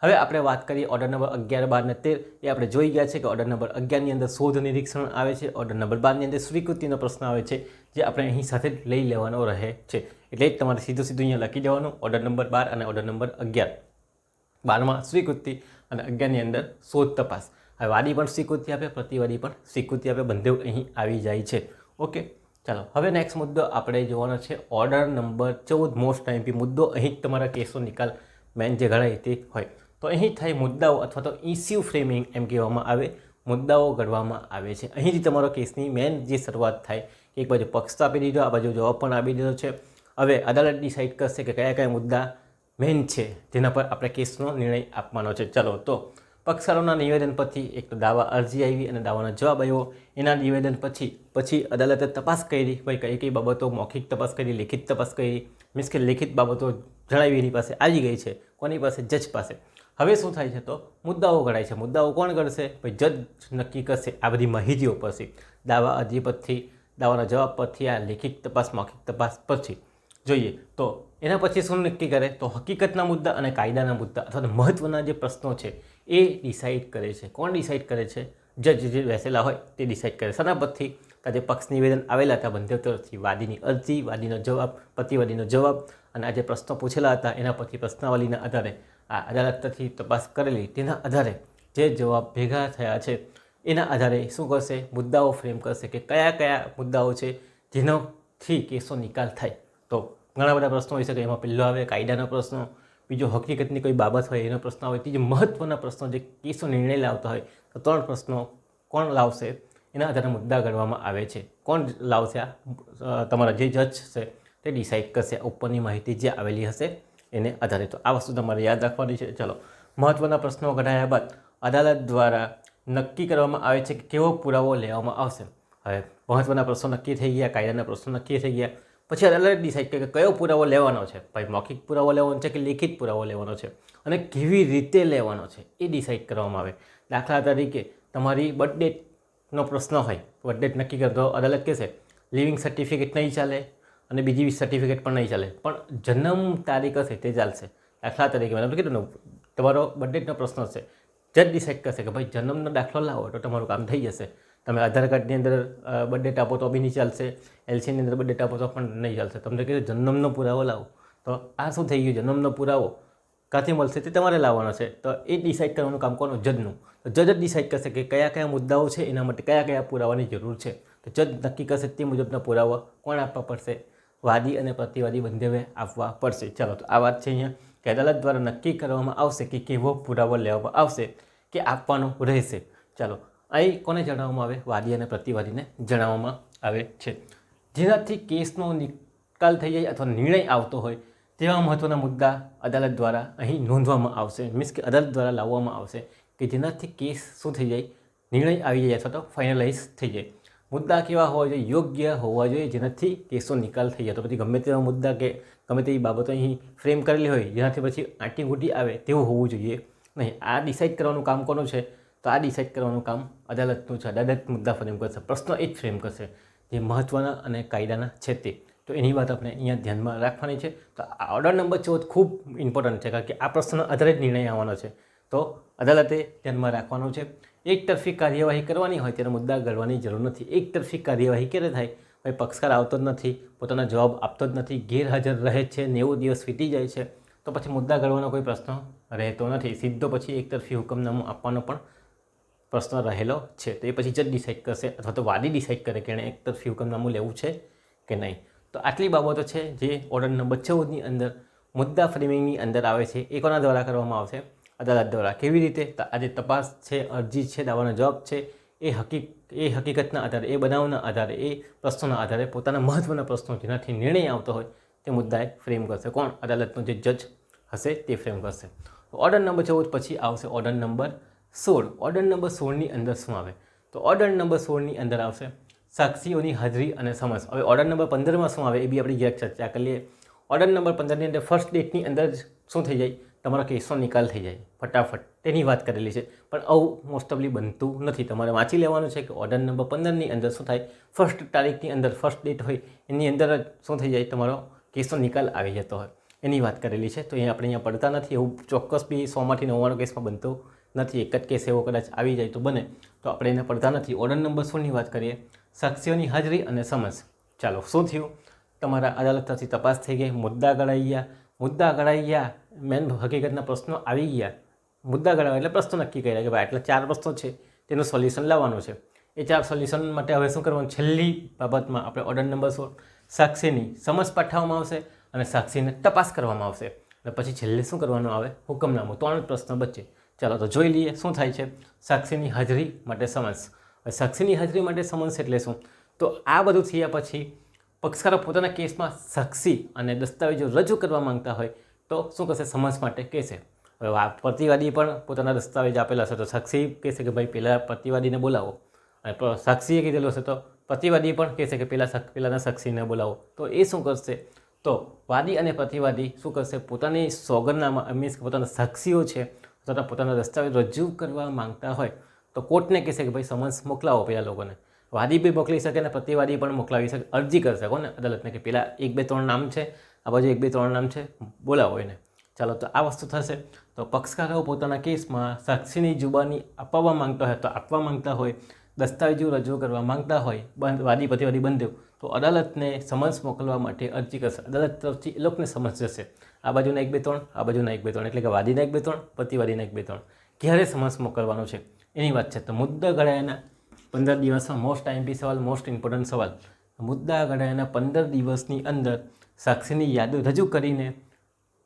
હવે આપણે વાત કરીએ ઓર્ડર નંબર 11, 12 અને 13. એ આપણે જોઈ ગયા છે કે ઓર્ડર નંબર 11ની અંદર શોધ નિરીક્ષણ આવે છે, ઓર્ડર નંબર 12ની અંદર સ્વીકૃતિનો પ્રશ્ન આવે છે, જે આપણે અહીં સાથે જ લઈ લેવાનો રહે છે. એટલે જ તમારે સીધું અહીંયા લખી દેવાનું ઓર્ડર નંબર 12 અને ઓર્ડર નંબર 11. 12માં સ્વીકૃતિ અને 11ની અંદર શોધ તપાસ. હવે વાદી પણ સ્વીકૃતિ આપે, પ્રતિવાદી પણ સ્વીકૃતિ આપે, બંને અહીં આવી જાય છે. ઓકે, ચાલો, હવે નેક્સ્ટ મુદ્દો આપણે જોવાનો છે ઓર્ડર નંબર 14, મોસ્ટ આઈએમપી મુદ્દો. અહીં જ તમારા કેસનો નિકાલ મેન જે ઘડાય તે હોય. તો અહીં થાય મુદ્દાઓ અથવા તો ઇસ્યુ ફ્રેમિંગ એમ કહેવામાં આવે, મુદ્દાઓ ઘડવામાં આવે છે. અહીંથી તમારો કેસની મેન જે શરૂઆત થાય કે એક બાજુ પક્ષ આપી દીધો, આ બાજુ જવાબ પણ આપી દીધો છે. હવે અદાલત ડિસાઇડ કરશે કે કયા કયા મુદ્દા મેન છે જેના પર આપણે કેસનો નિર્ણય આપવાનો છે. ચાલો, તો પક્ષકારોના નિવેદન પરથી એક તો દાવા અરજી આવી અને દાવાનો જવાબ આવ્યો. એના નિવેદન પછી અદાલતે તપાસ કરી, ભાઈ કઈ કઈ બાબતો મૌખિક તપાસ કરી, લેખિત તપાસ કરી, મીન્સ કે લેખિત બાબતો જણાવી એની પાસે આવી ગઈ છે. કોની પાસે? જજ પાસે. હવે શું થાય છે, તો મુદ્દાઓ ઘડાય છે. મુદ્દાઓ કોણ કરશે? ભાઈ જજ નક્કી કરશે આ બધી માહિતીઓ પરથી, દાવા અરજી પરથી, દાવાના જવાબ પરથી, આ લેખિત તપાસ, મૌખિક તપાસ પરથી જોઈએ. તો એના પછી શું નક્કી કરે, તો હકીકતના મુદ્દા અને કાયદાના મુદ્દા અથવા તો મહત્ત્વના જે પ્રશ્નો છે એ ડિસાઇડ કરે છે. કોણ ડિસાઇડ કરે છે? જજ જે બેસેલા હોય તે ડિસાઇડ કરે. શાના પરથી? જે પક્ષ નિવેદન આવેલા હતા બંને તરફથી, વાદીની અરજી, વાદીનો જવાબ, પ્રતિવાદીનો જવાબ અને આ જે પ્રશ્નો પૂછેલા હતા એના પરથી પ્રશ્નાવલીના આધારે આ અદાલત તરફથી તપાસ કરેલી તેના આધારે જે જવાબ ભેગા થયા છે એના આધારે શું કરશે, મુદ્દાઓ ફ્રેમ કરશે કે કયા કયા મુદ્દાઓ છે જેનાથી કેસનો નિકાલ થાય. તો ઘણા બધા પ્રશ્નો હોઈ શકે. એમાં પહેલો આવે કાયદાનો પ્રશ્ન, બીજો હકીકતની કોઈ બાબત હોય એનો પ્રશ્ન હોય, ત્રીજો મહત્ત્વના પ્રશ્નો જે કેસનો નિર્ણય લાવતા હોય. તો 3 પ્રશ્નો કોણ લાવશે એના આધારે મુદ્દા ગણવામાં આવે છે. કોણ લાવશે આ તમારા જે જજ છે તે ડિસાઇડ કરશે ઉપરની માહિતી જે આવેલી હશે એને આધારે. તો આ વસ્તુ તમારે યાદ રાખવાની છે. ચલો, મહત્ત્વના પ્રશ્નો કઢાયા બાદ અદાલત દ્વારા નક્કી કરવામાં આવે છે કે કેવો પુરાવો લેવામાં આવશે. હવે મહત્ત્વના પ્રશ્નો નક્કી થઈ ગયા, કાયદાના પ્રશ્નો નક્કી થઈ ગયા, પછી અદાલત ડિસાઇડ કરે કે કયો પુરાવો લેવાનો છે. ભાઈ મૌખિક પુરાવો લેવાનો છે કે લેખિત પુરાવો લેવાનો છે અને કેવી રીતે લેવાનો છે એ ડિસાઇડ કરવામાં આવે. દાખલા તરીકે તમારી બર્થ ડેટનો પ્રશ્ન હોય, બર્થ ડેટ નક્કી કરતો અદાલત કહેશે લિવિંગ સર્ટિફિકેટ નહીં ચાલે અને બીજી સર્ટિફિકેટ પણ નહીં ચાલે, પણ જન્મ તારીખ હશે તે ચાલશે. દાખલા તરીકે મેં કીધું ને, તમારો બર્થ ડેટનો પ્રશ્ન હશે, જજ ડિસાઇડ કરશે કે ભાઈ જન્મનો દાખલો લાવો તો તમારું કામ થઈ જશે. તમે આધાર કાર્ડની અંદર બર્થ ડેટ આપો તો બી નહીં ચાલશે, એલસીની અંદર બર્થ ડેટ આપો તો પણ નહીં ચાલશે. તમને કીધું જન્મનો પુરાવો લાવો, તો આ શું થઈ ગયું, જન્મનો પુરાવો ક્યાંથી મળશે તે તમારે લાવવાનો છે. તો એ ડિસાઇડ કરવાનું કામ કોનું, જજનું. તો જજ જ ડિસાઇડ કરશે કે કયા કયા મુદ્દાઓ છે, એના માટે કયા કયા પુરાવાની જરૂર છે. તો જજ નક્કી કરશે તે મુજબના પુરાવા કોણ આપવા પડશે, વાદી અને પ્રતિવાદી બંને આપવા પડશે. ચાલો, તો આ વાત છે અહીંયા કે અદાલત દ્વારા નક્કી કરવામાં આવશે કે કેવો પુરાવો લેવામાં આવશે કે આપવાનો રહેશે. ચાલો, અહીં કોને જણાવવામાં આવે, વાદી અને પ્રતિવાદીને જણાવવામાં આવે છે. જેનાથી કેસનો નિકાલ થઈ જાય અથવા નિર્ણય આવતો હોય તેવા મહત્ત્વના મુદ્દા અદાલત દ્વારા અહીં નોંધવામાં આવશે. મીન્સ કે અદાલત દ્વારા લાવવામાં આવશે કે જેનાથી કેસ શું થઈ જાય, નિર્ણય આવી જાય અથવા તો ફાઇનલાઇઝ થઈ જાય. મુદ્દા કેવા હોવા જોઈએ, યોગ્ય હોવા જોઈએ, જેનાથી કેસનો નિકાલ થઈ જાય. તો પછી ગમે તેવા મુદ્દા કે ગમે તેવી બાબતો અહીં ફ્રેમ કરેલી હોય જેનાથી પછી આંટી ગુટી આવે તેવું હોવું જોઈએ નહીં. આ ડિસાઇડ કરવાનું કામ કોનું છે, તો આ ડિસાઇડ કરવાનું કામ અદાલતનું છે. અદાલત મુદ્દા ફ્રેમ કરશે, પ્રશ્નો એ જ ફ્રેમ કરશે જે મહત્ત્વના અને કાયદાના છે તે. તો એની વાત આપણે અહીંયા ધ્યાનમાં રાખવાની છે. તો આ ઓર્ડર નંબર 14 ખૂબ ઇમ્પોર્ટન્ટ છે, કારણ કે આ પ્રશ્નનો આધારે જ નિર્ણય આવવાનો છે. તો અદાલતે ધ્યાનમાં રાખવાનું છે. એકતરફી કાર્યવાહી કરવાની હોય ત્યારે મુદ્દા ગણવાની જરૂર નથી. એકતરફી કાર્યવાહી ક્યારે થાય, ભાઈ પક્ષકાર આવતો જ નથી, પોતાનો જવાબ આપતો જ નથી, ગેરહાજર રહે છે, 90 દિવસ વીતી જાય છે, તો પછી મુદ્દા ગણવાનો કોઈ પ્રશ્ન રહેતો નથી. સીધો પછી એકતરફી હુકમનામું આપવાનો પણ પ્રશ્ન રહેલો છે. તો એ પછી જજ ડિસાઇડ કરશે અથવા તો વાદી ડિસાઇડ કરે કે એણે એકતરફી હુકમનામું લેવું છે કે નહીં. તો આટલી બાબતો છે જે ઓર્ડર નંબર 14ની અંદર મુદ્દા ફ્રેમિંગની અંદર આવે છે. એ કોના દ્વારા કરવામાં આવશે, અદાલત દ્વારા. કેવી રીતે, આજે તપાસ છે, અરજી છે, દાવાનો જવાબ છે, એ હકીકતના આધારે, એ બનાવના આધારે, એ પ્રશ્નોના આધારે પોતાના મહત્ત્વના પ્રશ્નો જેનાથી નિર્ણય આવતો હોય તે મુદ્દાએ ફ્રેમ કરશે. કોણ, અદાલતનો જે જજ હશે તે ફ્રેમ કરશે. ઓર્ડર નંબર 14 પછી આવશે ઓર્ડર નંબર 16. ઓર્ડર નંબર 16ની અંદર શું આવે, તો ઓર્ડર નંબર 16ની અંદર આવશે સાક્ષીઓની હાજરી અને સમન્સ. હવે ઓર્ડર નંબર 15માં શું આવે એ બી આપણે જરાક ચર્ચા કરી લઈએ. ઓર્ડર નંબર 15ની અંદર ફર્સ્ટ ડેટની અંદર જ શું થઈ જાય, તમારો કેસનો નિકાલ થઈ જાય ફટાફટ, તેની વાત કરેલી છે. પણ આવું મોસ્ટ ઓફલી બનતું નથી. તમારે વાંચી લેવાનું છે કે ઓર્ડર નંબર 15ની અંદર શું થાય, ફર્સ્ટ તારીખની અંદર ફર્સ્ટ ડેટ હોય એની અંદર જ શું થઈ જાય, તમારો કેસનો નિકાલ આવી જતો હોય એની વાત કરેલી છે. તો અહીંયા આપણે અહીંયા પડતા નથી. એવું ચોક્કસ બી 100માંથી 99 કેસમાં બનતું નથી. એક જ કેસ એવો કદાચ આવી જાય તો બને, તો આપણે એને પડતા નથી. ઓર્ડર નંબર 16ની વાત કરીએ, સાક્ષીઓની હાજરી અને સમન્સ. ચાલો, શું થયું, તમારા અદાલતથી તપાસ થઈ ગઈ, મુદ્દા ગણાઈ ગયા, મેન હકીકતના પ્રશ્નો આવી ગયા. મુદ્દા ગણાવ્યા એટલે પ્રશ્નો નક્કી કર્યા કે ભાઈ આટલા 4 પ્રશ્નો છે, તેનું સોલ્યુશન લાવવાનું છે. એ 4 સોલ્યુશન માટે હવે શું કરવાનું, છેલ્લી બાબતમાં આપણે ઓર્ડર નંબર 16 સાક્ષીની સમન્સ પાઠવવામાં આવશે અને સાક્ષીને તપાસ કરવામાં આવશે. અને પછી છેલ્લે શું કરવાનું આવે, હુકમનામું. 3 પ્રશ્ન વચ્ચે. ચાલો તો જોઈ લઈએ શું થાય છે. સાક્ષીની હાજરી માટે સમન્સ. સાક્ષીની હાજરી માટે સમન્સ એટલે શું, તો આ બધું થયા પછી પક્ષકારો પોતાના કેસમાં સાક્ષી અને દસ્તાવેજો રજૂ કરવા માંગતા હોય તો શું કરશે, સમન્સ માટે કહેશે. હવે પ્રતિવાદી પણ પોતાના દસ્તાવેજ આપેલા હશે તો સાક્ષી કહેશે કે ભાઈ પહેલાં પ્રતિવાદીને બોલાવો, અને સાક્ષીએ કીધેલું હશે તો પ્રતિવાદી પણ કહેશે કે પહેલાંના સાક્ષીને બોલાવો. તો એ શું કરશે, તો વાદી અને પ્રતિવાદી શું કરશે, પોતાની સોગંદનામા મીન્સ કે પોતાના સાક્ષીઓ છે તથા પોતાના દસ્તાવેજ રજૂ કરવા માંગતા હોય તો કોર્ટને કહેશે કે ભાઈ સમન્સ મોકલાવો પહેલાં લોકોને. વાદી બી મોકલી શકે અને પ્રતિવાદી પણ મોકલાવી શકે, અરજી કરશે કોને, અદાલતને, કે પેલા 1 2 3 નામ છે, આ બાજુ 1 2 3 નામ છે, બોલાવો એને. ચાલો, તો આ વસ્તુ થશે. તો પક્ષકારો પોતાના કેસમાં સાક્ષીની જુબાની અપાવવા માંગતા હોય તો આપવા માંગતા હોય, દસ્તાવેજો રજૂ કરવા માંગતા હોય, વાદી પ્રતિવાદી બંને, તો અદાલતને સમન્સ મોકલવા માટે અરજી કરશે. અદાલત તરફથી એ લોકોને સમન્સ જશે, આ બાજુના 1 2 3, આ બાજુના 1 2 3, એટલે કે વાદીના 1 2 3, પ્રતિવાદીના 1 2 3. ક્યારે સમન્સ મોકલવાનું છે એની વાત છે. તો મુદ્દા ઘડાયાના 15 દિવસમાં મોસ્ટ આઈએમપી સવાલ, મોસ્ટ ઇમ્પોર્ટન્ટ સવાલ. મુદ્દા ઘડાયાના 15 દિવસની અંદર સાક્ષીની યાદી રજૂ કરીને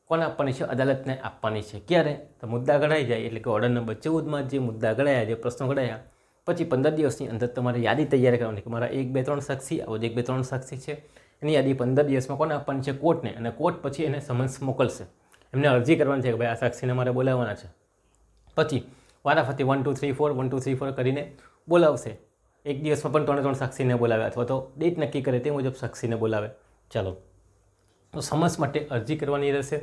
કોને આપવાની છે? અદાલતને આપવાની છે. ક્યારે? તો મુદ્દા ઘડાઈ જાય એટલે કે ઓર્ડર નંબર 14માં જે મુદ્દા ઘડાયા, જે પ્રશ્નો ઘડાયા, પછી 15 દિવસની અંદર તમારે યાદી તૈયાર કરવાની કે મારા 1, 2, 3 સાક્ષી, આવો 1, 2, 3 સાક્ષી છે. એની યાદી 15 દિવસમાં કોને આપવાની છે? કોર્ટને. અને કોર્ટ પછી એને સમન્સ મોકલશે. એમને અરજી કરવાની છે કે ભાઈ આ સાક્ષીને મારે બોલાવવાના છે. પછી વારાફરતી 1, 2, 3, 4 1, 2, 3, 4 કરીને બોલાવશે. એક દિવસમાં પણ 3 સાક્ષીને બોલાવે અથવા તો ડેટ નક્કી કરે તે મુજબ સાક્ષીને બોલાવે. ચાલો, તો સમન્સ માટે અરજી કરવાની રહેશે.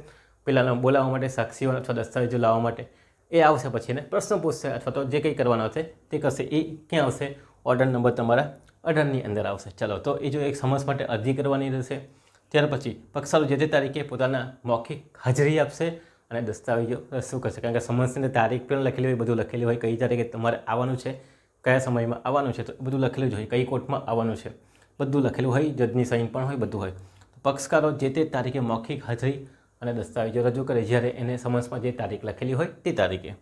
પેલા બોલાવવા માટે સાક્ષીઓ અથવા દસ્તાવેજો લાવવા માટે એ આવશે. પછી એને પ્રશ્ન પૂછશે અથવા તો જે કંઈ કરવાનો હશે તે કરશે. એ ક્યાં આવશે? ઓર્ડર નંબર તમારા 18ની અંદર આવશે. ચાલો, તો એ જો એક સમન્સ માટે અરજી કરવાની રહેશે. ત્યાર પછી પક્ષકારો જે તે તારીખે પોતાના મૌખિક હાજરી આપશે અને દસ્તાવેજો શું કરશે? કારણ કે સમન્સની તારીખ પણ લખેલી હોય, બધું લખેલું હોય, કઈ તારીખે તમારે આવવાનું છે, કયા સમયમાં આવવાનું છે, તો બધું લખેલું જ હોય. કઈ કોર્ટમાં આવવાનું છે બધું લખેલું હોય, જજની સાઇન પણ હોય, બધું હોય. પક્ષકારો જે તે તારીખે મૌખિક હાજરી અને દસ્તાવેજો રજૂ કરે જ્યારે એને સમન્સમાં જે તારીખ લખેલી હોય તે તારીખે.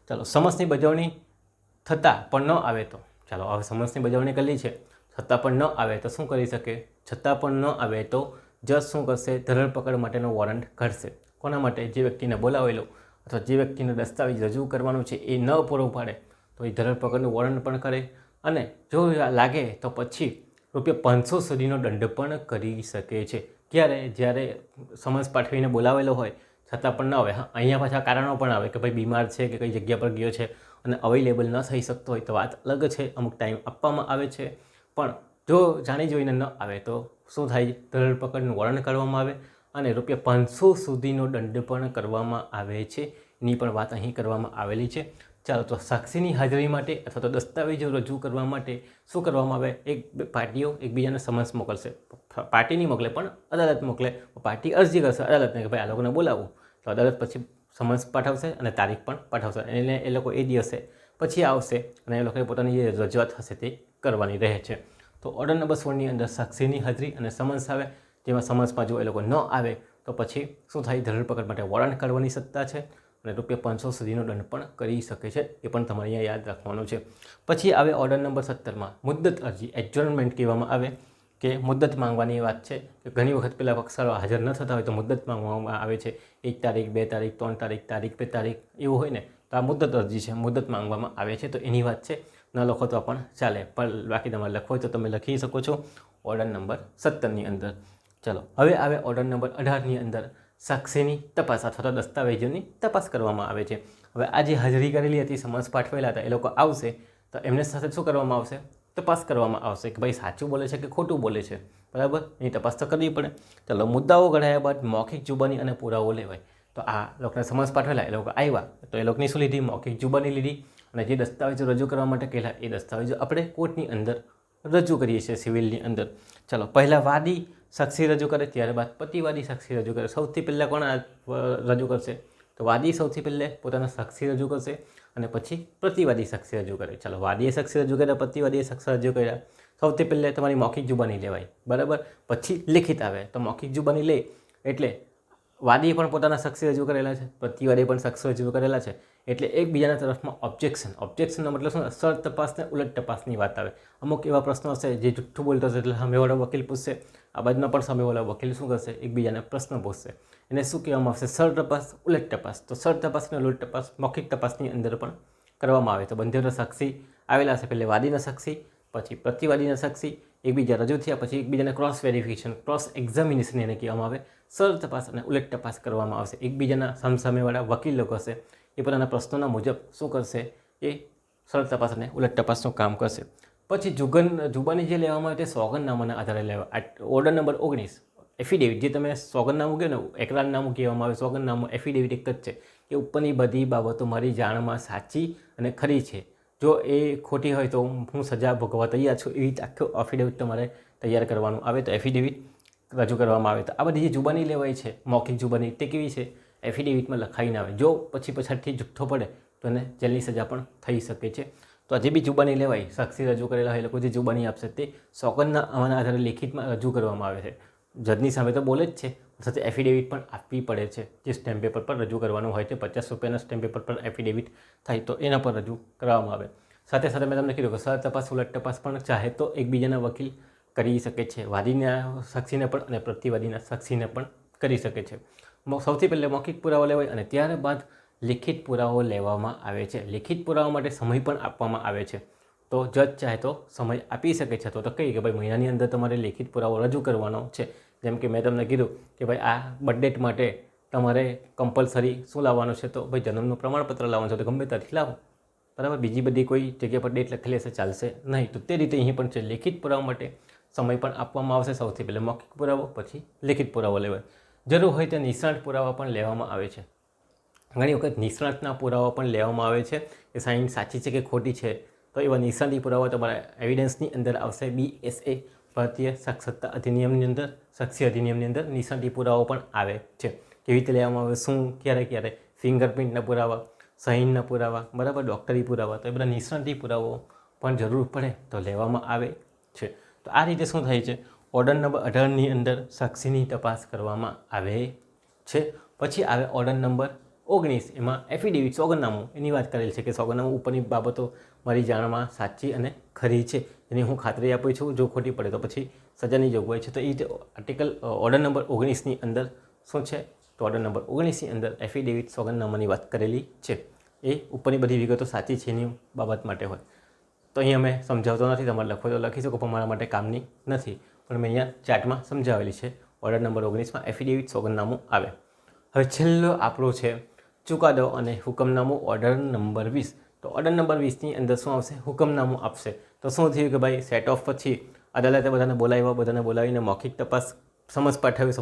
ચાલો, સમન્સની બજાવણી થતાં પણ ન આવે તો ચાલો, હવે સમન્સની બજાવણી કરી છે, છતાં પણ ન આવે તો શું કરી શકે? છતાં પણ ન આવે તો જજ શું કરશે? ધરપકડ માટેનો વોરંટ કાઢશે. કોના માટે? જે વ્યક્તિને બોલાવેલો અથવા જે વ્યક્તિને દસ્તાવેજ રજૂ કરવાનું છે એ ન પૂરો પાડે તો એ ધરપકડનું વોરંટ પણ કરે. અને જો લાગે તો પછી ₹500 સુધીનો દંડ પણ કરી શકે છે. ક્યારે? જ્યારે સમન્સ પાઠવીને બોલાવેલો હોય છતાં પણ ન આવે. હા, અહીંયા પાછા કારણો પણ આવે કે ભાઈ બીમાર છે કે કઈ જગ્યા પર ગયો છે અને અવેલેબલ ન થઈ શકતો હોય તો વાત અલગ છે. અમુક ટાઈમ આપવામાં આવે છે. પણ જો જાણી જોઈને ન આવે તો શું થાય? ધરપકડનું વોરંટ કરવામાં આવે અને ₹500 સુધીનો દંડ પણ કરવામાં આવે છે. એની પણ વાત અહીં કરવામાં આવેલી છે. ચાલો, તો સાક્ષીની હાજરી માટે અથવા તો દસ્તાવેજો રજૂ કરવા માટે શું કરવામાં આવે? એક પાર્ટીઓ એકબીજાને સમન્સ મોકલશે. પાર્ટી નહીં મોકલે પણ અદાલત મોકલે. પાર્ટી અરજી કરશે અદાલતને કે ભાઈ આ લોકોને બોલાવવું, તો અદાલત પછી સમન્સ પાઠવશે અને તારીખ પણ પાઠવશે. એને એ લોકો એ દિવસે પછી આવશે અને એ લોકોએ પોતાની જે રજૂઆત હશે તે કરવાની રહે છે. તો ઓર્ડર નંબર 16ની અંદર સાક્ષીની હાજરી અને સમન્સ આવે. જેમાં સમન્સમાં જો એ લોકો ન આવે તો પછી શું થાય? ધરપકડ માટે વોરંટ કાઢવાની સત્તા છે અને ₹500 સુધીનો દંડ પણ કરી શકે છે. એ પણ તમારે અહીંયા યાદ રાખવાનું છે. પછી આવે ઓર્ડર નંબર 17માં મુદ્દત અરજી, એડજોર્નમેન્ટ કહેવામાં આવે કે મુદ્દત માંગવાની વાત છે. કે ઘણી વખત પેલા પક્ષકારો હાજર ન થતા હોય તો મુદ્દત માંગવામાં આવે છે. 1 તારીખ, 2 તારીખ, 3 તારીખ, તારીખ પે તારીખ એવું હોય ને તો આ મુદ્દત અરજી છે, મુદ્દત માંગવામાં આવે છે. તો એની વાત છે. ન લખો તો પણ ચાલે, પણ બાકી તમારે લખવો હોય તો તમે લખી શકો છો ઓર્ડર નંબર 17ની અંદર. ચાલો, હવે આવે ઓર્ડર નંબર 18ની અંદર સાક્ષીની તપાસ અથવા તો દસ્તાવેજોની તપાસ કરવામાં આવે છે. હવે આ જે હાજરી કરેલી હતી, સમન્સ પાઠવેલા હતા, એ લોકો આવશે તો એમને સાથે શું કરવામાં આવશે? તપાસ કરવામાં આવશે કે ભાઈ સાચું બોલે છે કે ખોટું બોલે છે. બરાબર, એની તપાસ તો કરવી પડે. ચાલો, મુદ્દાઓ ઘડાયા બાદ મૌખિક જુબાની અને પુરાવો લેવાય. તો આ લોકોને સમન્સ પાઠવેલા, એ લોકો આવ્યા તો એ લોકોની શું લીધી? મૌખિક જુબાની લીધી. અને જે દસ્તાવેજો રજૂ કરવા માટે કહેલા એ દસ્તાવેજો આપણે કોર્ટની અંદર રજૂ કરીએ છીએ, સિવિલની અંદર. ચાલો, પહેલાં વાદી સાક્ષી રજૂ કરે, ત્યારબાદ પ્રતિવાદી સાક્ષી રજૂ કરે. સૌથી પહેલાં કોણ રજૂ કરશે? તો વાદી સૌથી પહેલાં પોતાના સાક્ષી રજૂ કરશે અને પછી પ્રતિવાદી સાક્ષી રજૂ કરે. ચાલો, વાદીએ સાક્ષી રજૂ કર્યા, પ્રતિવાદીએ સાક્ષી રજૂ કર્યા. સૌથી પહેલાં તમારી મૌખિક જુબાની લેવાય. બરાબર, પછી લિખિત આવે. તો મૌખિક જુબાની લે એટલે વાદીએ પણ પોતાના સાક્ષી રજૂ કરેલા છે, પ્રતિવાદીએ પણ સાક્ષી રજૂ કરેલા છે. એટલે એકબીજાના તરફમાં ઓબ્જેક્શનનો મતલબ શું? સર તપાસને ઉલટ તપાસની વાત આવે. અમુક એવા પ્રશ્નો હશે જે જુઠ્ઠું બોલતો હશે એટલે સામેવાળો વકીલ પૂછશે. આ બાજુનો પણ સામેવાળો વકીલ શું કરશે? એકબીજાને પ્રશ્ન પૂછશે. એને શું કહેવામાં આવશે? સર તપાસ, ઉલટ તપાસ. તો સર તપાસ અને ઉલટ તપાસ મૌખિક તપાસની અંદર પણ કરવામાં આવે. તો બંનેના સાક્ષી આવેલા છે. પહેલે વાદીના સાક્ષી, પછી પ્રતિવાદીના સાક્ષી, એકબીજા રજૂ થયા પછી એકબીજાને ક્રોસ વેરિફિકેશન, ક્રોસ એક્ઝામિનેશન એને કહેવામાં આવે. સર તપાસ અને ઉલટ તપાસ કરવામાં આવશે. એકબીજાના સામસામેવાળા વકીલ લોકો હશે એ પોતાના પ્રશ્નોના મુજબ શું કરશે? એ સર તપાસ અને ઉલટ તપાસનું કામ કરશે. પછી જુબાની જે લેવામાં આવે તે સોગંદનામાના આધારે લેવા. ઓર્ડર નંબર 19 એફિડેવિટ, જે તમે સોગંદનામું કહો ને, એકરારનામું કહેવામાં આવે. સોગંદનામું, એફિડેવિટ એક જ છે કે ઉપરની બધી બાબતો મારી જાણમાં સાચી અને ખરી છે. જો એ ખોટી હોય તો હું સજા ભોગવવા તૈયાર છું. એવી આખું એફિડેવિટ તમારે તૈયાર કરવાનું આવે તો એફિડેવિટ રજૂ કરવામાં આવે. તો આ બધી જે જુબાની લેવાય છે, મૌખિક જુબાની, તે કેવી છે? એફિડેવિટમાં લખાઈને આવે. જો પછી પછાડથી જુઠ્ઠો પડે તો એને જેલની સજા પણ થઈ શકે છે. તો જે બી જુબાની લેવાય, સાક્ષી રજૂ કરેલા હોય એ લોકો જે જુબાની આપશે તે સોગંદનામાના આધારે લેખિતમાં રજૂ કરવામાં આવે છે. જજની સામે તો બોલે જ છે સાથે એફિડેવિટ પણ આપવી પડે છે, જે સ્ટેમ્પ પેપર પર રજૂ કરવાનું હોય છે. 50 રૂપિયાના સ્ટેમ્પ પેપર પર એફિડેવિટ થાય તો એના પર રજૂ કરવામાં આવે. સાથે સાથે મેં તમને કીધું કે સહ તપાસ ઉલટ તપાસ પણ ચાહે તો એકબીજાના વકીલ કરી શકે છે, વાદીના સાક્ષીને પણ અને પ્રતિવાદીના સાક્ષીને પણ કરી શકે છે. સૌથી પહેલાં મૌખિક પુરાવો લેવાય અને ત્યારબાદ લિખિત પુરાવો લેવામાં આવે છે. લિખિત પુરાવા માટે સમય પણ આપવામાં આવે છે. તો જજ ચાહે તો સમય આપી શકે છે. તો કહીએ કે ભાઈ મહિનાની અંદર તમારે લેખિત પુરાવો રજૂ કરવાનો છે. જેમ કે મેં તમને કીધું કે ભાઈ આ બર્થડેટ માટે તમારે કમ્પલસરી શું લાવવાનું છે, તો ભાઈ જન્મનું પ્રમાણપત્ર લાવવાનું છે, તો ગમે ત્યાંથી લાવો, બરાબર. બીજી બધી કોઈ જગ્યા પર ડેટ લખેલી હશે ચાલશે નહીં. તો તે રીતે અહીં પણ છે. લેખિત પુરાવા માટે સમય પણ આપવામાં આવશે. સૌથી પહેલાં મૌખિક પુરાવો, પછી લેખિત પુરાવો લેવાય. જરૂર હોય તો નિષ્ણાત પુરાવા પણ લેવામાં આવે છે. ઘણી વખત નિષ્ણાતના પુરાવા પણ લેવામાં આવે છે કે સાઈન સાચી છે કે ખોટી છે. તો એવા નિષ્ણાતી પુરાવા તમારા એવિડન્સની અંદર આવશે. BSA ભારતીય સાક્ષરતા અધિનિયમની અંદર, સાક્ષી અધિનિયમની અંદર નિષ્ણાતી પુરાવો પણ આવે છે. કેવી રીતે લેવામાં આવે, શું, ક્યારે ક્યારે, ફિંગરપ્રિન્ટના પુરાવા, સહીના પુરાવા, બરાબર, ડૉક્ટરી પુરાવા, તો એ બધા નિષ્ણાતી પુરાવો પણ જરૂર પડે તો લેવામાં આવે છે. તો આ રીતે શું થાય છે, ઓર્ડર નંબર 18ની અંદર સાક્ષીની તપાસ કરવામાં આવે છે. પછી આવે ઓર્ડર નંબર 19, એમાં એફિડેવિટ, સોગંદનામું, એની વાત કરેલ છે કે સોગંદનામું ઉપરની બાબતો મારી જાણમાં સાચી અને ખરી છે, એની હું ખાતરી આપું છું. જો ખોટી પડે તો પછી સજાની જોગવાઈ છે. તો એ રીતે આર્ટિકલ ઓર્ડર નંબર 19ની અંદર શું છે, તો ઓર્ડર નંબર 19ની અંદર એફિડેવિટ, સોગંદનામાની વાત કરેલી છે. એ ઉપરની બધી વિગતો સાચી છે એની બાબત માટે હોય. તો અહીં અમે સમજાવતો નથી, તમારે લખો તો લખી શકો, પણ મારા માટે કામની નથી. પણ મેં અહીંયા ચાર્ટમાં સમજાવેલી છે. ઓર્ડર નંબર 19માં એફિડેવિટ, સોગંદનામું આવે. હવે છેલ્લો આપણો છે ચુકાદો અને હુકમનામું, ઓર્ડર નંબર 20. તો ઓર્ડર નંબર 20ની અંદર શું આવશે, હુકમનામું આપશે. તો શું થયું કે ભાઈ સેટ ઓફ પછી અદાલતે બધાને બોલાવીને મૌખિક તપાસ, સમજ પાઠવી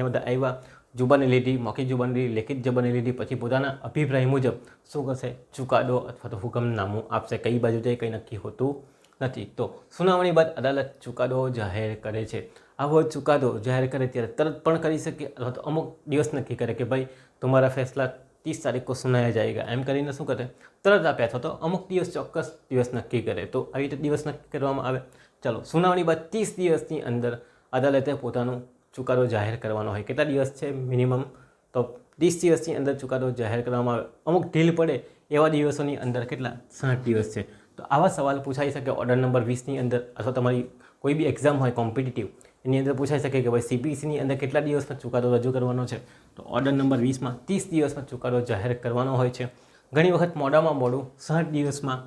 બધા આવ્યા, જુબાની લીધી, મૌખિક જુબાની લીધી, લેખિત જુબાની લીધી, પછી પોતાના અભિપ્રાય મુજબ શું કરશે, ચુકાદો અથવા તો હુકમનામું આપશે. કઈ બાજુ જાય કંઈ નક્કી હોતું નથી. તો સુનાવણી બાદ અદાલત ચુકાદો જાહેર કરે છે. આવો ચુકાદો જાહેર કરે ત્યારે તરત પણ કરી શકે અથવા તો અમુક દિવસ નક્કી કરે કે ભાઈ તમારા ફેસલા 30 તારીખ को सुनाया जाएगा, એમ કરીને શું કરે, તરત આપે અથવા તો અમુક દિવસ, ચોક્કસ દિવસ નક્કી કરે. તો આવી રીતે દિવસ નક્કી કરવામાં આવે. ચાલો, સુનાવણી બાદ 30 દિવસની અંદર અદાલતે પોતાનું ચુકાદો જાહેર કરવાનો હોય. કેટલા દિવસ છે મિનિમમ, તો 30 દિવસની અંદર ચુકાદો જાહેર કરવામાં આવે. અમુક ઢીલ પડે એવા દિવસોની અંદર કેટલા, 60 દિવસ છે. તો આવા સવાલ પૂછાઈ શકે ઓર્ડર નંબર 20ની અંદર, અથવા તમારી કોઈ બી એક્ઝામ હોય કોમ્પિટિટિવ, એની અંદર પૂછાઈ શકે કે ભાઈ CPCની અંદર કેટલા દિવસમાં ચુકાદો રજૂ કરવાનો છે. તો ઓર્ડર નંબર 20માં 30 દિવસમાં ચુકાદો જાહેર કરવાનો હોય છે. ઘણી વખત મોડામાં મોડું 60 દિવસમાં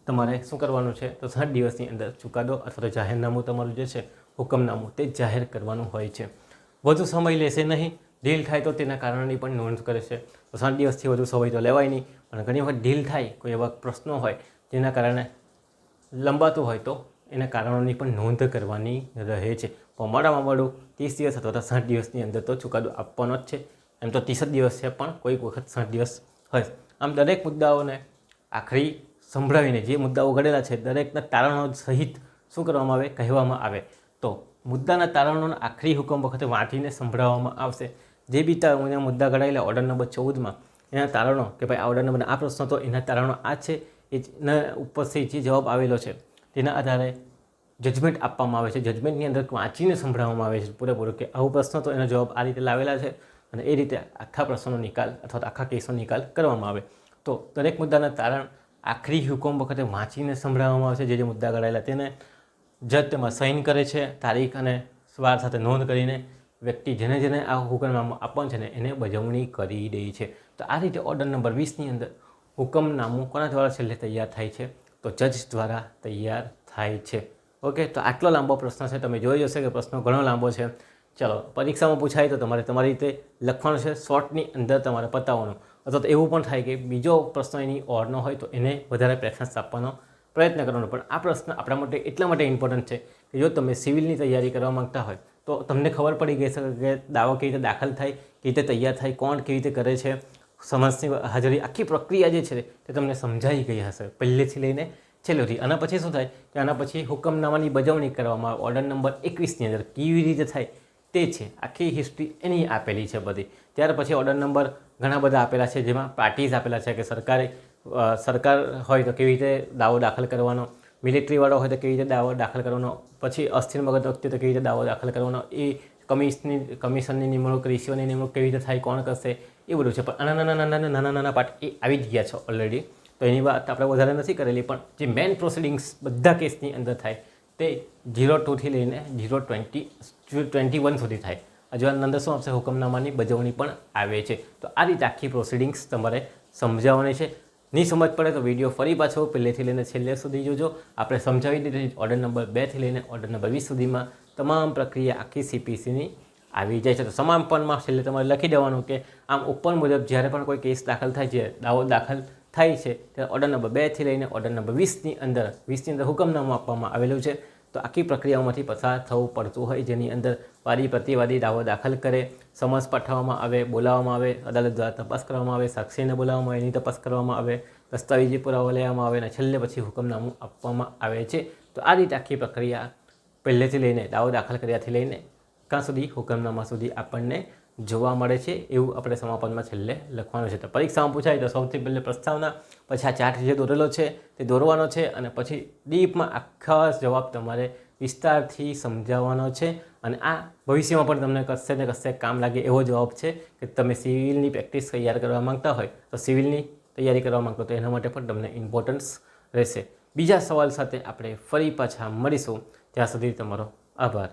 તમારે શું કરવાનું છે, તો 60 દિવસની અંદર ચુકાદો અથવા તો જાહેરનામું તમારું જે છે, હુકમનામું, તે જાહેર કરવાનું હોય છે. વધુ સમય લેશે નહીં. ઢીલ થાય તો તેના કારણની પણ નોંધ કરે છે. તો 60 દિવસથી વધુ સમય તો લેવાય નહીં, પણ ઘણી વખત ઢીલ થાય, કોઈ એવા પ્રશ્નો હોય જેના કારણે લંબાતું હોય તો એના કારણોની પણ નોંધ કરવાની રહે છે. પણ મોડામાં મોડું 30 દિવસ અથવા તો 60 દિવસની અંદર તો ચુકાદો આપવાનો જ છે. એમ તો 30 દિવસ છે, પણ કોઈક વખત 60 દિવસ હોય. આમ દરેક મુદ્દાઓને આખરી સંભળાવીને, જે મુદ્દાઓ ઘડેલા છે દરેકના તારણો સહિત શું કરવામાં આવે, કહેવામાં આવે. તો મુદ્દાના તારણોના આખરી હુકમ વખતે વાંચીને સંભળાવવામાં આવશે. જે બી મુદ્દા ઘડાયેલા ઓર્ડર નંબર 14માં, એના તારણો કે ભાઈ આ ઓર્ડર નંબર, આ પ્રશ્ન તો એના તારણો આ છે, એના ઉપરથી જે જવાબ આવેલો છે તેના આધારે જજમેન્ટ આપવામાં આવે છે. જજમેન્ટની અંદર વાંચીને સંભળાવવામાં આવે છે પૂરેપૂરું કે આવું પ્રશ્ન તો એનો જવાબ આ રીતે લાવેલા છે, અને એ રીતે આખા પ્રશ્નનો નિકાલ અથવા તો આખા કેસનો નિકાલ કરવામાં આવે. તો દરેક મુદ્દાના તારણ આખરી હુકમ વખતે વાંચીને સંભળાવવામાં આવે છે. જે મુદ્દા ઘડાયેલા તેને જજ તેમાં સાઇન કરે છે, તારીખ અને વાર સાથે નોંધ કરીને વ્યક્તિ જેને આ હુકમનામું આપવાનું છે ને એને બજવણી કરી દે છે. તો આ રીતે ઓર્ડર નંબર 20ની અંદર હુકમનામું કોના દ્વારા છેલ્લે તૈયાર થાય છે, તો જજ દ્વારા તૈયાર થાય છે. ઓકે, તો આટલો લાંબો પ્રશ્ન છે. તમે જોઈ જશે કે પ્રશ્નો ઘણો લાંબો છે. ચાલો, પરીક્ષામાં પૂછાય તો તમારે તમારી રીતે લખવાનું છે, શોર્ટની અંદર તમારે પતાવવાનું. અથવા તો એવું પણ થાય કે બીજો પ્રશ્ન એની ઓરનો હોય તો એને વધારે પ્રેફરન્સ આપવાનો પ્રયત્ન કરવાનો. પણ આ પ્રશ્ન આપણા માટે એટલા માટે ઇમ્પોર્ટન્ટ છે કે જો તમે સિવિલની તૈયારી કરવા માગતા હોય તો તમને ખબર પડી ગઈ છે કે દાવો કેવી રીતે દાખલ થાય, કેવી રીતે તૈયાર થાય, કોણ કેવી રીતે કરે છે, સમજની હાજરી, આખી પ્રક્રિયા જે છે તે તમને સમજાઈ ગઈ હશે પહેલેથી લઈને છેલ્લેથી. આના પછી શું થાય કે આના પછી હુકમનામાની બજવણી કરવામાં આવે. ઓર્ડર નંબર 21ની અંદર કેવી રીતે થાય તે છે, આખી હિસ્ટ્રી એની આપેલી છે બધી. ત્યાર પછી ઓર્ડર નંબર ઘણા બધા આપેલા છે, જેમાં પાર્ટીઝ આપેલા છે કે સરકાર હોય તો કેવી રીતે દાવો દાખલ કરવાનો, મિલિટરીવાળો હોય તો કેવી રીતે દાવો દાખલ કરવાનો, પછી અસ્થિર મગજ વખતે તો કેવી રીતે દાવો દાખલ કરવાનો, એ કમિશનની નિમણૂક, રેશિયોની નિમણૂક કેવી રીતે થાય, કોણ કરશે, એ બધું છે. પણ નાના નાના પાર્ટ એ આવી જ ગયા છે ઓલરેડી, તો એની વાત આપણે વધારે નથી કરેલી. પણ જે મેઇન પ્રોસિડિંગ્સ બધા કેસની અંદર થાય તે 02 લઈને 021 સુધી થાય. હજુ આની અંદર શું આવશે, હુકમનામાની બજવણી પણ આવે છે. તો આ રીતે આખી પ્રોસિડિંગ્સ તમારે સમજાવવાની છે. નહીં સમજ પડે તો વિડીયો ફરી પાછો પહેલેથી લઈને છેલ્લે સુધી જોજો. આપણે સમજાવી દીધી ઓર્ડર નંબર 2 લઈને ઓર્ડર નંબર 20 સુધીમાં તમામ પ્રક્રિયા આખી CPCની આવી જાય છે. તો સમાપનમાં છેલ્લે તમારે લખી દેવાનું કે આમ ઉપર મુજબ જ્યારે પણ કોઈ કેસ દાખલ થાય છે, દાવો દાખલ થાય છે, ત્યારે ઓર્ડર નંબર 2 લઈને ઓર્ડર નંબર 20ની અંદર હુકમનામું આપવામાં આવેલું છે. તો આખી પ્રક્રિયાઓમાંથી પસાર થવું પડતું હોય, જેની અંદર વાદી પ્રતિવાદી દાવો દાખલ કરે, સમન્સ પાઠવવામાં આવે, બોલાવવામાં આવે, અદાલત દ્વારા તપાસ કરવામાં આવે, સાક્ષીને બોલાવવામાં આવે, એની તપાસ કરવામાં આવે, દસ્તાવેજી પુરાવા લેવામાં આવે અને છેલ્લે પછી હુકમનામું આપવામાં આવે છે. તો આ રીતે આખી પ્રક્રિયા પહેલેથી લઈને દાવો દાખલ કર્યાથી લઈને ક્યાં સુધી, હુકમનામા સુધી આપણને જોવા મળે છે. એવું આપણે સમાપનમાં છેલ્લે લખવાનું છે. તો પરીક્ષામાં પૂછાય તો સૌથી પહેલે પ્રસ્તાવના, પછી આ ચાર્ટ જે દોરેલો છે તે દોરવાનો છે અને પછી ડીપમાં આખા જવાબ તમારે વિસ્તારથી સમજાવવાનો છે. અને આ ભવિષ્યમાં પણ તમને કશે ને કશે કામ લાગે એવો જવાબ છે કે તમે સિવિલની પ્રેક્ટિસ તૈયાર કરવા માંગતા હોય તો સિવિલની તૈયારી કરવા માંગતો તો એના માટે પણ તમને ઇમ્પોર્ટન્સ રહેશે. બીજા સવાલ સાથે આપણે ફરી પાછા મળીશું. ત્યાં સુધી તમારો આભાર.